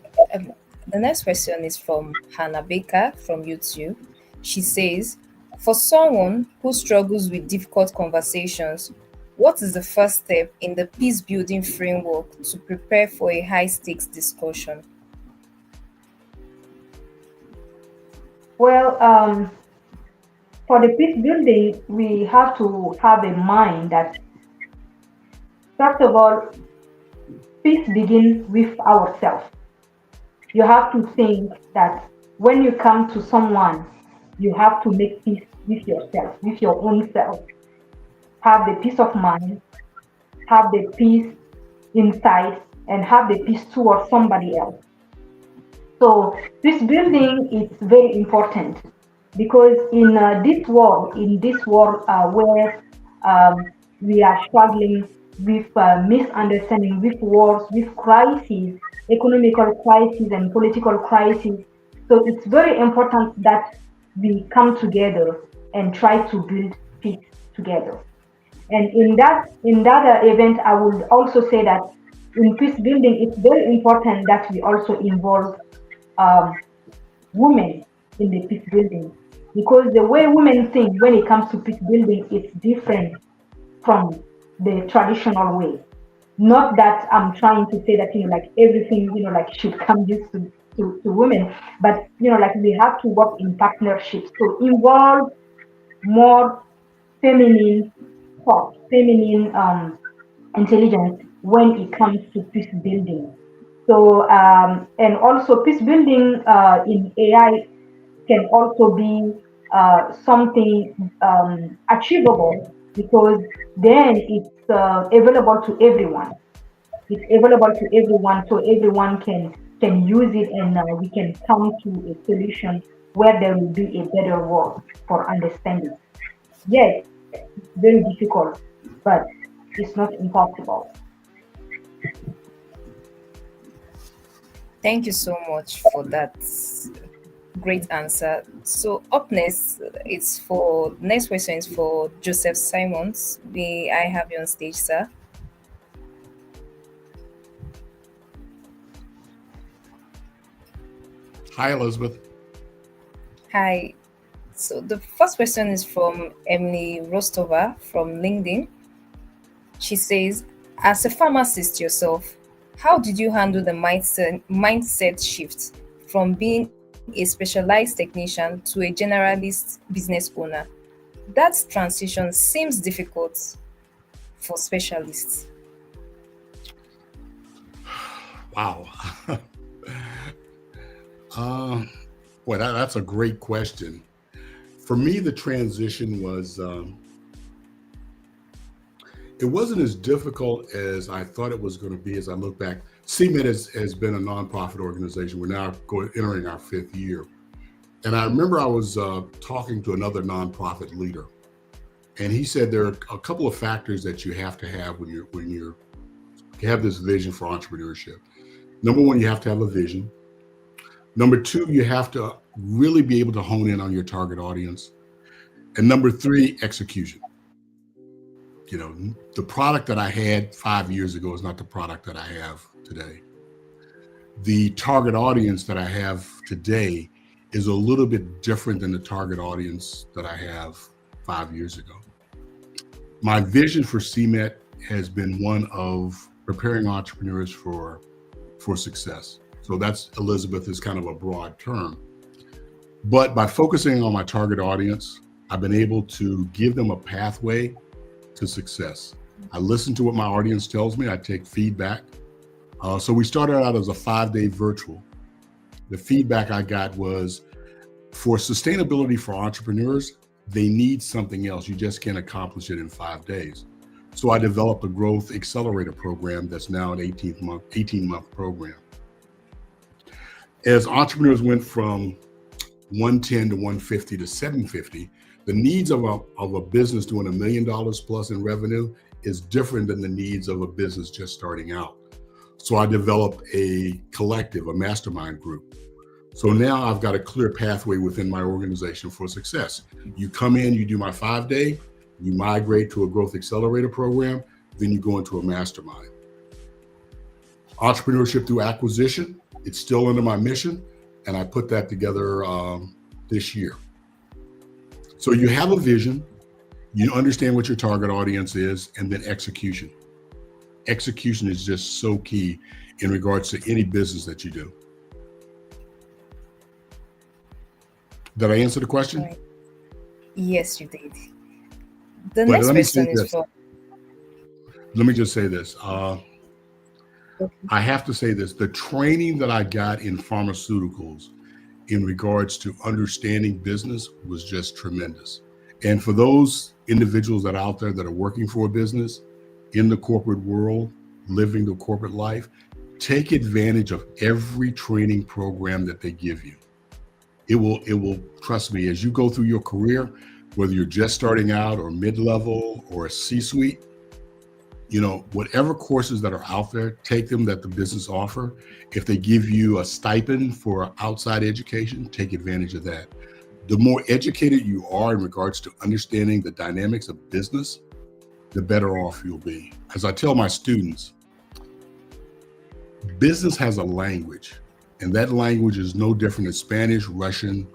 The next question is from Hannah Baker from YouTube. She says, for someone who struggles with difficult conversations, what is the first step in the peace building framework to prepare for a high stakes discussion? Well, for the peace building, we have to have in mind that, first of all, peace begins with ourselves. You have to think that when you come to someone, you have to make peace with yourself, with your own self. Have the peace of mind, have the peace inside, and have the peace towards somebody else. So this building is very important because in this world where we are struggling with misunderstanding, with wars, with crises, economical crises and political crises. So it's very important that we come together and try to build peace together. And in that event, I would also say that in peace building, it's very important that we also involve um, women in the peace building because the way women think when it comes to peace building is different from the traditional way. Not that I'm trying to say that like everything like should come just to women, but like we have to work in partnerships. So involve more feminine thought, feminine intelligence when it comes to peace building. So, and also peace building in AI can also be something achievable because then it's available to everyone. It's available to everyone, so everyone can use it, and we can come to a solution where there will be a better world for understanding. Yes, it's very difficult, but it's not impossible. Thank you so much for that great answer. So up next, it's for next question is for Joseph Simons. May I have you on stage, sir? Hi, Elizabeth. Hi. So the first question is from Emily Rostova from LinkedIn. She says, as a pharmacist yourself, how did you handle the mindset shift from being a specialized technician to a generalist business owner? That transition seems difficult for specialists. Wow. Well, that's a great question. For me, the transition was, it wasn't as difficult as I thought it was going to be as I look back. CMED has been a nonprofit organization. We're now entering our 5th year. And I remember I was talking to another nonprofit leader, and he said there are a couple of factors that you have to have when you have this vision for entrepreneurship. Number one, you have to have a vision. Number two, you have to really be able to hone in on your target audience. And number three, execution. The product that I had 5 years ago is not the product that I have today. The target audience that I have today is a little bit different than the target audience that I have 5 years ago. My vision for CMET has been one of preparing entrepreneurs for success. So that's, Elizabeth, is kind of a broad term. But by focusing on my target audience, I've been able to give them a pathway to success. I listen to what my audience tells me. I take feedback. So we started out as a 5-day virtual. The feedback I got was, for sustainability for entrepreneurs, they need something else. You just can't accomplish it in 5 days. So I developed a growth accelerator program that's now an 18-month program. As entrepreneurs went from 110 to 150 to 750, the needs of a business doing $1 million plus in revenue is different than the needs of a business just starting out. So I developed a collective, a mastermind group. So now I've got a clear pathway within my organization for success. You come in, you do my 5-day, you migrate to a growth accelerator program, then you go into a mastermind. Entrepreneurship through acquisition, it's still under my mission, and I put that together this year. So you have a vision, you understand what your target audience is, and then execution. Execution is just so key in regards to any business that you do. Did I answer the question? Yes, you did. The But next let me say question is this. from. Let me just say this. I have to say this. The training that I got in pharmaceuticals in regards to understanding business was just tremendous. And for those individuals that are out there that are working for a business in the corporate world, living the corporate life, take advantage of every training program that they give you. It will trust me, as you go through your career, whether you're just starting out or mid-level or a C-suite, whatever courses that are out there, take them that the business offer. If they give you a stipend for outside education, take advantage of that. The more educated you are in regards to understanding the dynamics of business, the better off you'll be. As I tell my students, business has a language, and that language is no different than Spanish, Russian,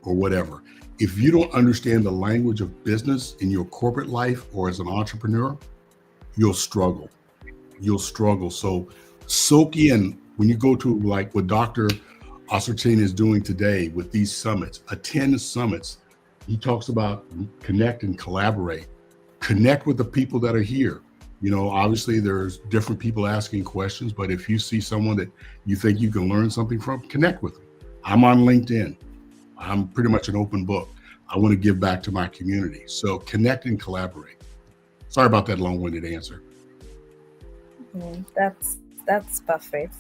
or whatever. If you don't understand the language of business in your corporate life or as an entrepreneur, you'll struggle. So soak in when you go to like what Dr. Assertine is doing today with these summits, attend summits. He talks about connect and collaborate. Connect with the people that are here. Obviously there's different people asking questions, but if you see someone that you think you can learn something from, connect with them. I'm on LinkedIn. I'm pretty much an open book. I want to give back to my community. So connect and collaborate. Sorry about that long-winded answer. That's perfect.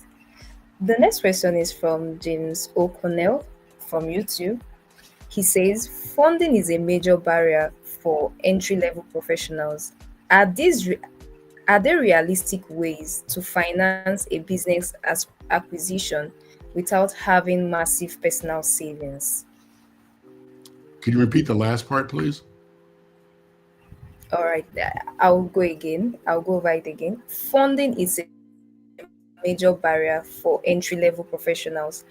The next question is from James O'Connell from YouTube. He says funding is a major barrier for entry-level professionals. Are there realistic ways to finance a business as acquisition without having massive personal savings? Can you repeat the last part, please? All right, I'll go over it again. Funding is a major barrier for entry-level professionals.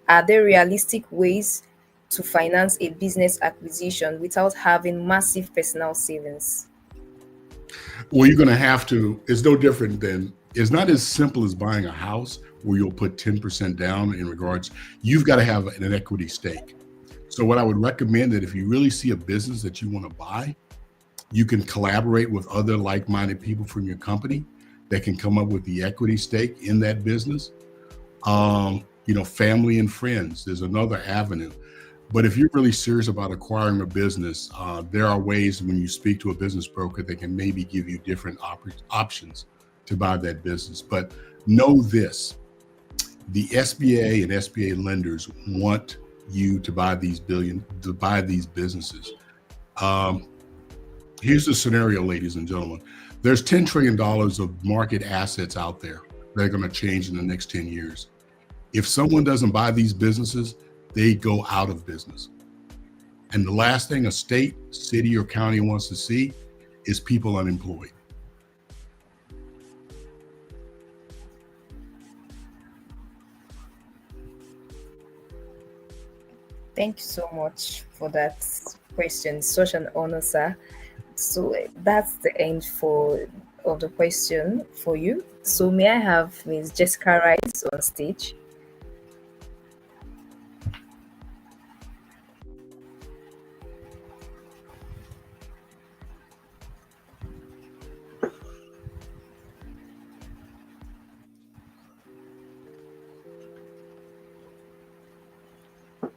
Are there realistic ways to finance a business acquisition without having massive personal savings? Well, you're going to have to. It's no different than, it's not as simple as buying a house where you'll put 10% down in regards. You've got to have an equity stake. So what I would recommend that if you really see a business that you want to buy, you can collaborate with other like-minded people from your company that can come up with the equity stake in that business. Family and friends, there's another avenue. But if you're really serious about acquiring a business, there are ways when you speak to a business broker, they can maybe give you different options to buy that business. But know this, the SBA and SBA lenders want you to buy these businesses. Here's the scenario, ladies and gentlemen. There's $10 trillion of market assets out there that are going to change in the next 10 years. If someone doesn't buy these businesses, they go out of business. And the last thing a state, city, or county wants to see is people unemployed. Thank you so much for that question. Such an honor, sir. So that's the end of the question for you. So may I have Ms. Jessica Rice on stage?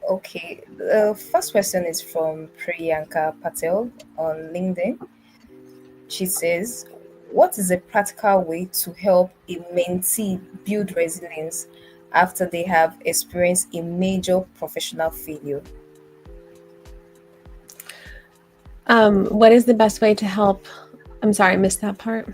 Okay, the first question is from Priyanka Patel on LinkedIn. She says, what is a practical way to help a mentee build resilience after they have experienced a major professional failure? What is the best way to help? I'm sorry, I missed that part.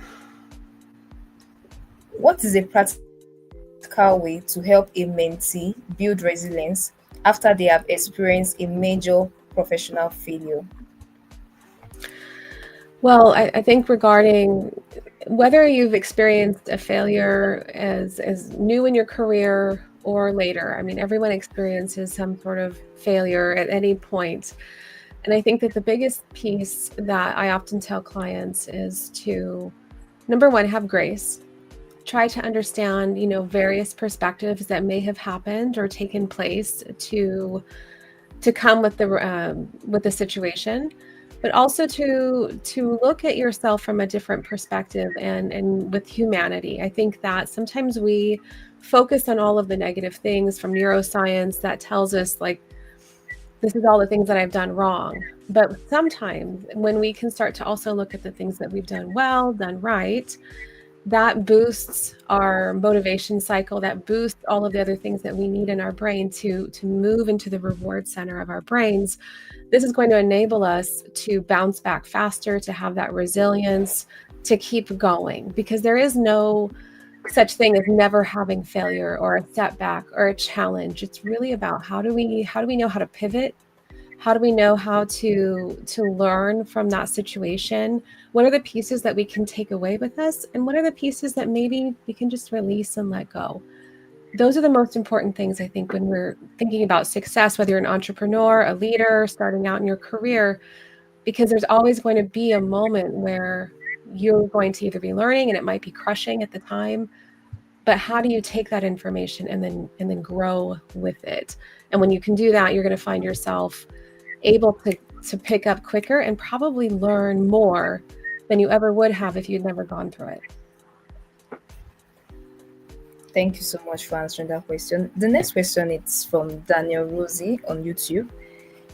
What is a practical way to help a mentee build resilience after they have experienced a major professional failure? Well, I think regarding whether you've experienced a failure as new in your career or later, I mean, everyone experiences some sort of failure at any point. And I think that the biggest piece that I often tell clients is to, number one, have grace. Try to understand, various perspectives that may have happened or taken place to come with the situation, but also to look at yourself from a different perspective and with humanity. I think that sometimes we focus on all of the negative things from neuroscience that tells us like, this is all the things that I've done wrong. But sometimes when we can start to also look at the things that we've done well, done right, that boosts our motivation cycle, that boosts all of the other things that we need in our brain to move into the reward center of our brains. This is going to enable us to bounce back faster, to have that resilience, to keep going, because there is no such thing as never having failure or a setback or a challenge. It's really about how do we know how to pivot? How do we know how to learn from that situation? What are the pieces that we can take away with us? And what are the pieces that maybe we can just release and let go? Those are the most important things, I think, when we're thinking about success, whether you're an entrepreneur, a leader, starting out in your career, because there's always going to be a moment where you're going to either be learning and it might be crushing at the time, but how do you take that information and then grow with it? And when you can do that, you're going to find yourself able to pick up quicker and probably learn more than you ever would have if you'd never gone through it. Thank you so much for answering that question. The next question is from Daniel Rosie on YouTube.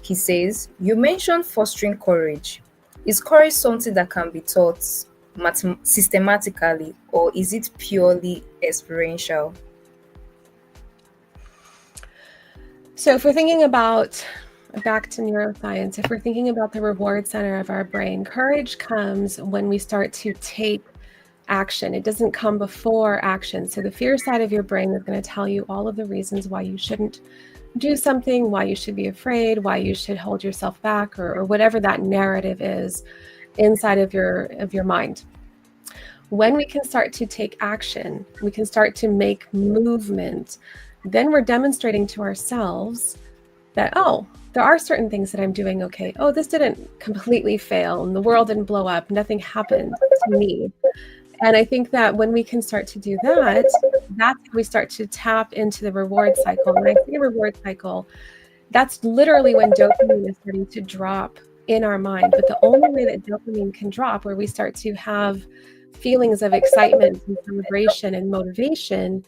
He says, you mentioned fostering courage. Is courage something that can be taught systematically, or is it purely experiential? So if we're thinking about, back to neuroscience, if we're thinking about the reward center of our brain, courage comes when we start to take action. It doesn't come before action. So the fear side of your brain is going to tell you all of the reasons why you shouldn't do something, why you should be afraid, why you should hold yourself back, or whatever that narrative is inside of your mind. When we can start to take action, we can start to make movement, then we're demonstrating to ourselves that, oh, there are certain things that I'm doing okay. Oh, this didn't completely fail and the world didn't blow up. Nothing happened to me. And I think that when we can start to do that, that's when we start to tap into the reward cycle. When I say reward cycle, that's literally when dopamine is starting to drop in our mind. But the only way that dopamine can drop, where we start to have feelings of excitement and celebration and motivation,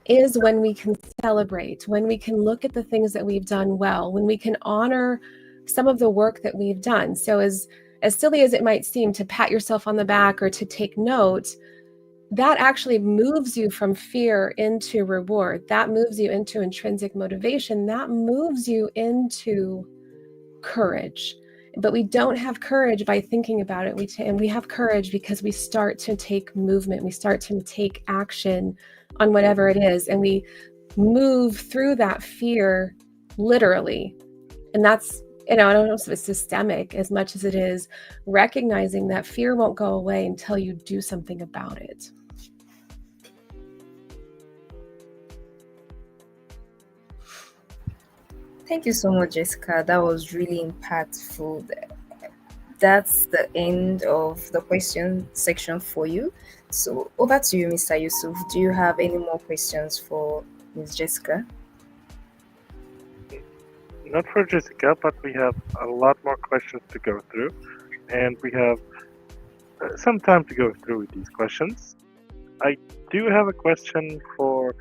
is when we can celebrate, when we can look at the things that we've done well, when we can honor some of the work that we've done. So as silly as it might seem to pat yourself on the back or to take note, that actually moves you from fear into reward. That moves you into intrinsic motivation. That moves you into courage. But we don't have courage by thinking about it. We have courage because we start to take movement. We start to take action on whatever it is. And we move through that fear literally. And that's, I don't know if it's systemic as much as it is recognizing that fear won't go away until you do something about it. Thank you so much, Jessica. That was really impactful. That's the end of the question section for you. So over to you, Mr. Yusuf. Do you have any more questions for Ms. Jessica? Not for Jessica, but we have a lot more questions to go through, and we have some time to go through these questions. I do have a question for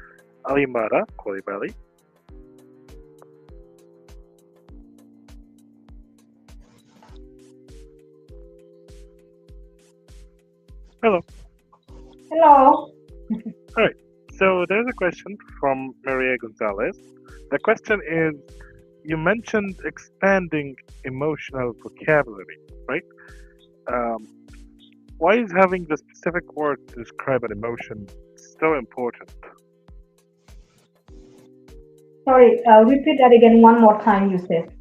Alimara Kolibali. Hello. Hello. All right. So there's a question from Maria Gonzalez. The question is, you mentioned expanding emotional vocabulary, right? Why is having the specific word to describe an emotion so important? Sorry, repeat that again one more time, you said.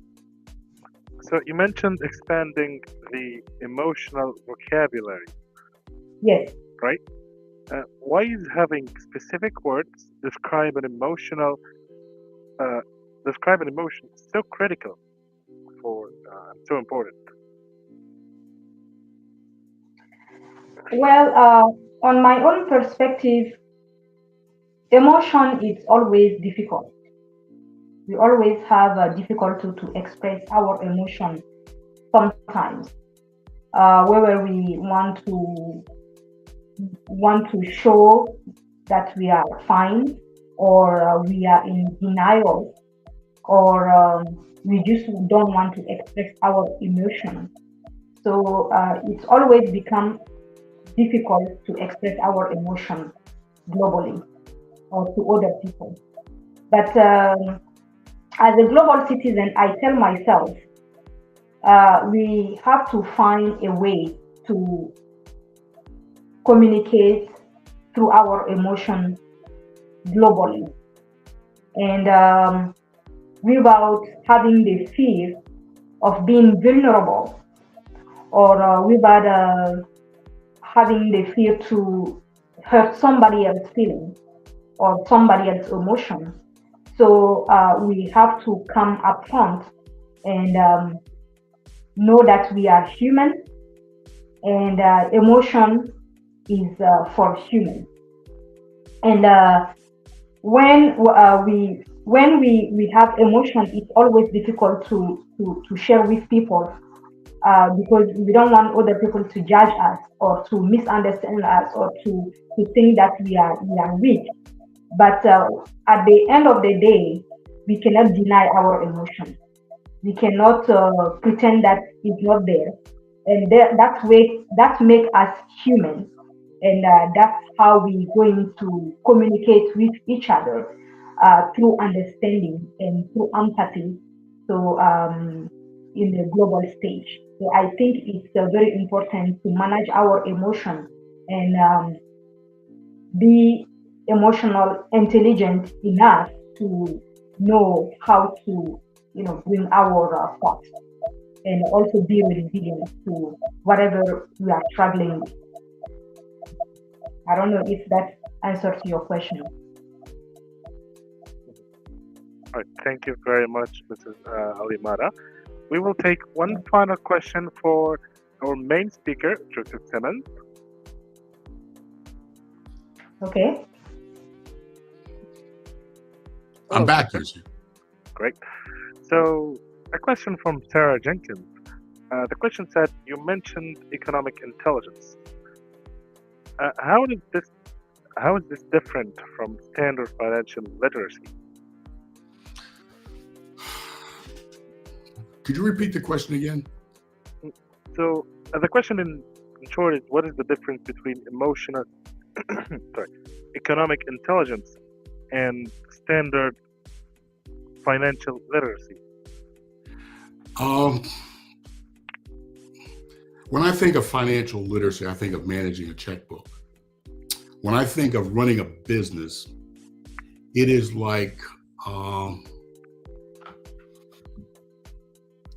So you mentioned expanding the emotional vocabulary. Yes. Right? Why is having specific words describe an emotion so critical for so important? Well, on my own perspective, emotion is always difficult we always have a difficulty to express our emotion sometimes, where we want to show that we are fine, or we are in denial, or we just don't want to express our emotion. So it's always become difficult to express our emotion globally or to other people. But as a global citizen, I tell myself we have to find a way to communicate through our emotion globally, and without having the fear of being vulnerable, or without having the fear to hurt somebody else's feeling or somebody else's emotion. So we have to come up front and know that we are human, and emotion is for human. And when we have emotion, it's always difficult to share with people, because we don't want other people to judge us or to misunderstand us, or to think that we are weak. But at the end of the day, we cannot deny our emotion. We cannot pretend that it's not there, and that make us human, and that's how we going to communicate with each other, through understanding and through empathy. So in the global stage, so I think it's very important to manage our emotion, and be emotional intelligent enough to know how to bring our thoughts, and also be resilient to whatever we are struggling with. I don't know if that answers your question. All right, thank you very much, Mrs. Alimara. We will take one final question for our main speaker, Joseph Simmons. Okay. I'm back, Yusuf. Great. So, a question from Sarah Jenkins. The question said, you mentioned economic intelligence. How is this different from standard financial literacy? Could you repeat the question again? So the question in short is, what is the difference between economic intelligence and standard financial literacy? When I think of financial literacy, I think of managing a checkbook. When I think of running a business, it is like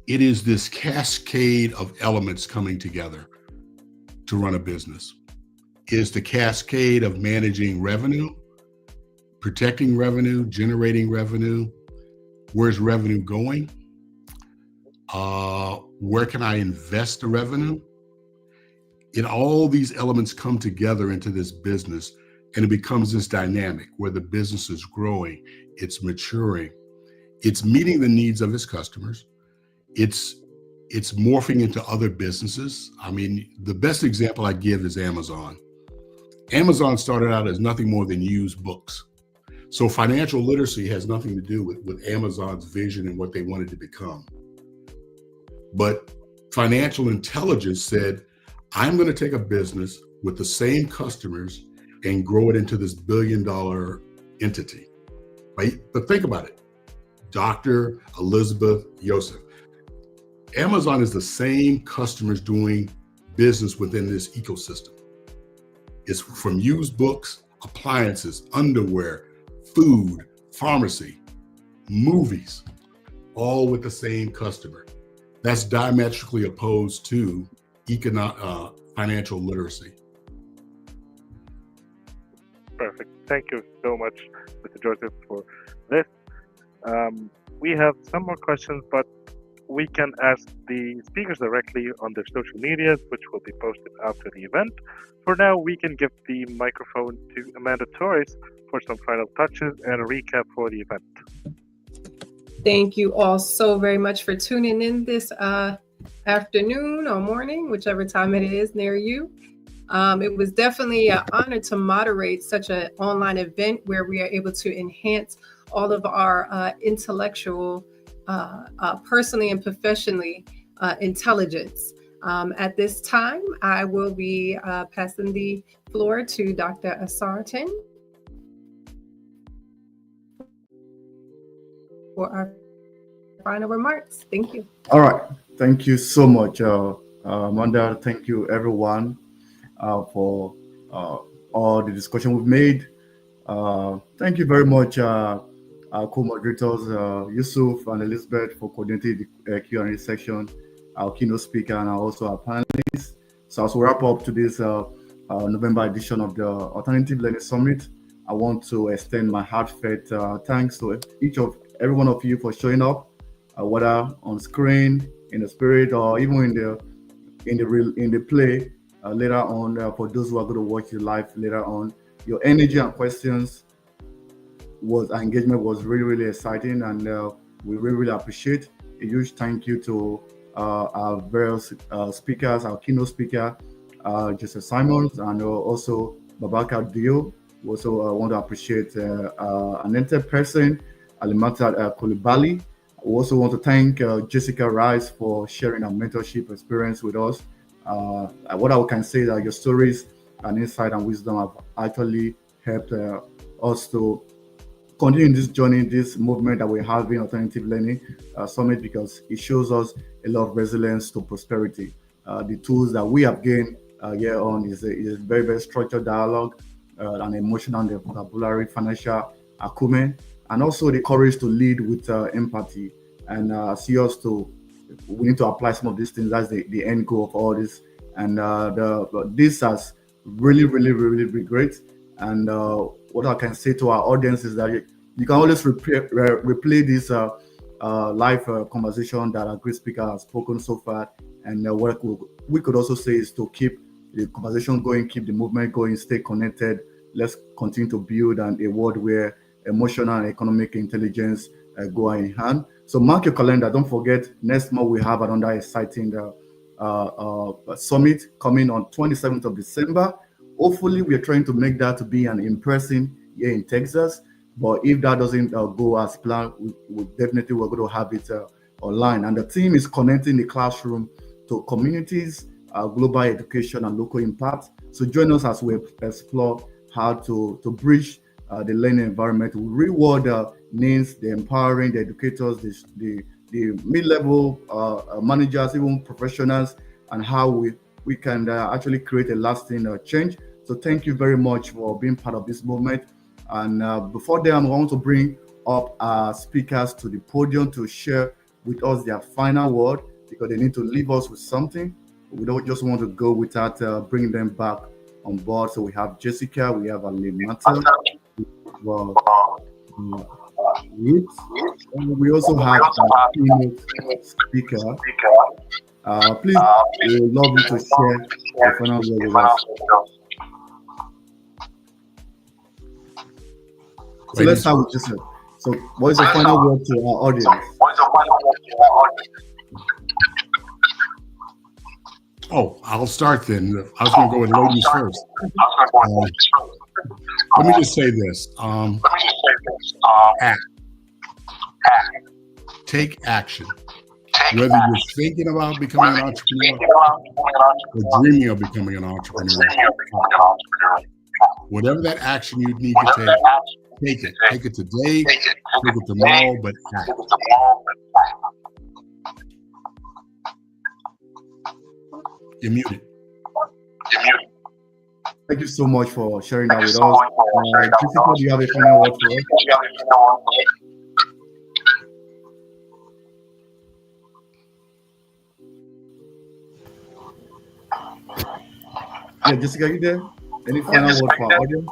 it is this cascade of elements coming together to run a business. It is the cascade of managing revenue, protecting revenue, generating revenue. Where's revenue going? Where can I invest the revenue? And all these elements come together into this business, and it becomes this dynamic where the business is growing, it's maturing, it's meeting the needs of its customers, it's morphing into other businesses. I mean, the best example I give is Amazon. Amazon started out as nothing more than used books. So financial literacy has nothing to do with Amazon's vision and what they wanted to become. But financial intelligence said, I'm going to take a business with the same customers and grow it into this billion-dollar entity. Right? But think about it. Dr. Elizabeth Yosef. Amazon is the same customers doing business within this ecosystem. It's from used books, appliances, underwear, food, pharmacy, movies, all with the same customer. That's diametrically opposed to financial literacy. Perfect. Thank you so much, Mr. Joseph, for this. We have some more questions, but we can ask the speakers directly on their social medias, which will be posted after the event. For now, we can give the microphone to Amanda Torres for some final touches and a recap for the event. Thank you all so very much for tuning in this afternoon or morning, whichever time it is near you. It was definitely an honor to moderate such an online event where we are able to enhance all of our intellectual, personally and professionally intelligence. At this time, I will be passing the floor to Dr. Asartan for our final remarks. Thank you. All right. Thank you so much, Amanda. Thank you, everyone, for all the discussion we've made. Thank you very much, our co-moderators, Yusuf and Elizabeth, for coordinating the Q&A section, our keynote speaker, and also our panelists. So as we wrap up today's November edition of the Alternative Learning Summit, I want to extend my heartfelt thanks to every one of you for showing up, whether on screen, in the spirit, or even in the play later on. For those who are going to watch the live later on, your energy and questions engagement was really, really exciting, and we really, really appreciate. A huge thank you to our various speakers, our keynote speaker, Joseph Simons, and also Babaka Dio. We also want to appreciate an entered person, Alimata Kulibali. We also want to thank Jessica Rice for sharing her mentorship experience with us. What I can say is that your stories and insight and wisdom have actually helped us to continue this journey, this movement that we're having, Alternative Learning Summit, because it shows us a lot of resilience to prosperity. The tools that we have gained here on is a very, very structured dialogue, and emotional and vocabulary, financial acumen, and also the courage to lead with empathy. And see us we need to apply some of these things. That's the end goal of all this. And this has really, really, really been great. And what I can say to our audience is that you can always replay this live conversation that our great speaker has spoken so far. And what we could also say is to keep the conversation going, keep the movement going, stay connected. Let's continue to build a world where emotional and economic intelligence go hand in hand. So mark your calendar. Don't forget, next month we have another exciting summit coming on 27th of December. Hopefully, we are trying to make that to be an in-person here in Texas. But if that doesn't go as planned, we're going to have it online. And the team is connecting the classroom to communities, global education, and local impact. So join us as we explore how to bridge the learning environment. We reward the names, the empowering, the educators, the mid-level managers, even professionals, and how we can actually create a lasting change. So thank you very much for being part of this movement. And before then, I want to bring up our speakers to the podium to share with us their final word, because they need to leave us with something. We don't just want to go without bringing them back on board. So we have Jessica, we have Alimata, we also have a keynote speaker. Please, we would love you to share the final word with us. So let's start with Joseph. So what is the final word to our audience? Oh, I'll start then. I was going to go with ladies first. Let me just say this. Act. Take action. Whether you're thinking about becoming an entrepreneur or dreaming of becoming an entrepreneur, whatever that action you need to take it. Take it today, take it tomorrow, but act. You're muted. Thank you so much for sharing that with us. Jessica, do you have a final word for us? Yeah, Jessica, you there? Any final word for our audience?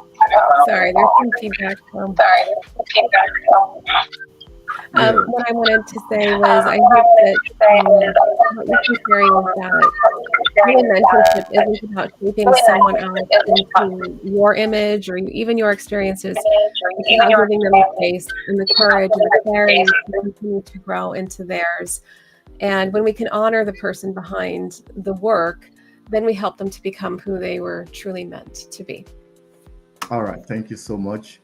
Sorry, there's some feedback. What I wanted to say was I hope that what you're sharing is that real mentorship isn't about shaping someone else into your image or even your experiences. It's about giving them the space and the courage and the clarity to continue to grow into theirs. And when we can honor the person behind the work, then we help them to become who they were truly meant to be. All right, thank you so much.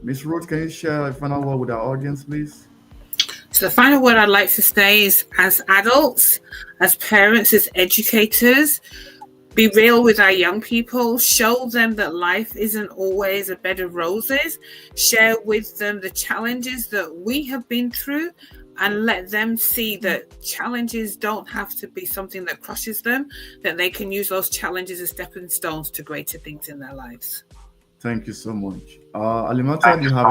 Miss Ruth, can you share a final word with our audience, please? So the final word I'd like to say is, as adults, as parents, as educators, be real with our young people, show them that life isn't always a bed of roses, share with them the challenges that we have been through, and let them see that challenges don't have to be something that crushes them, that they can use those challenges as stepping stones to greater things in their lives. Thank you so much. Alimata, do you have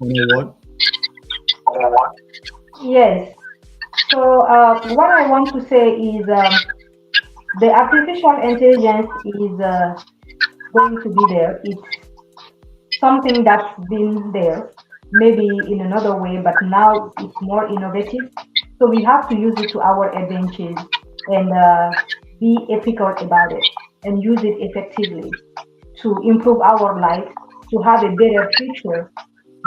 any word? Yes. So what I want to say is the artificial intelligence is going to be there. It's something that's been there, maybe in another way, but now it's more innovative. So we have to use it to our advantage and be ethical about it and use it effectively to improve our life, to have a better future,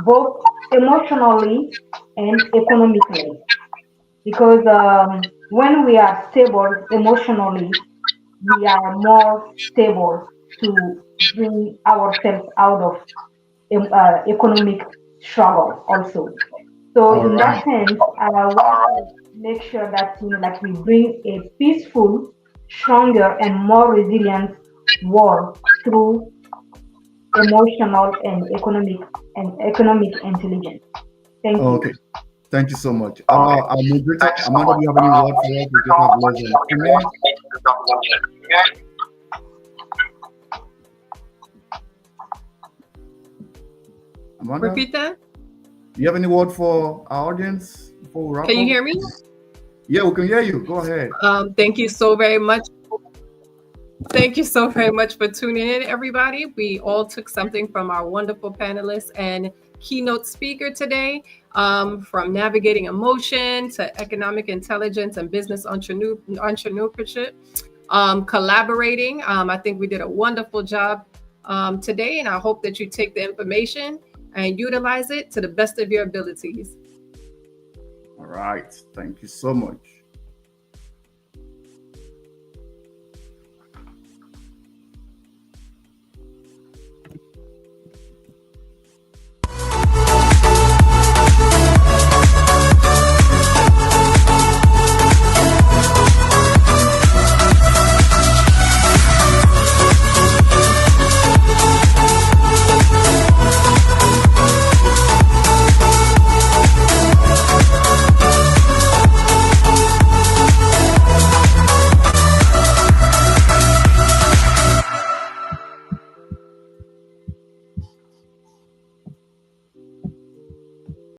both emotionally and economically. Because when we are stable emotionally, we are more stable to bring ourselves out of economic struggle also. So All in right. that sense, I want to make sure that like we bring a peaceful, stronger, and more resilient world through emotional and economic intelligence. Thank you. Okay. Thank you so much. Our moderator, Amanda, do you have any word for us? We just have less than 2 minutes. Amanda, Repeat that. do you have any word for our audience before we wrap Can you up? hear me? Yeah, we can hear you. Go ahead. Thank you so very much. Thank you so very much for tuning in, everybody. We all took something from our wonderful panelists and keynote speaker today, from navigating emotion to economic intelligence and business entrepreneurship, collaborating. I think we did a wonderful job today, and I hope that you take the information and utilize it to the best of your abilities. All right. Thank you so much.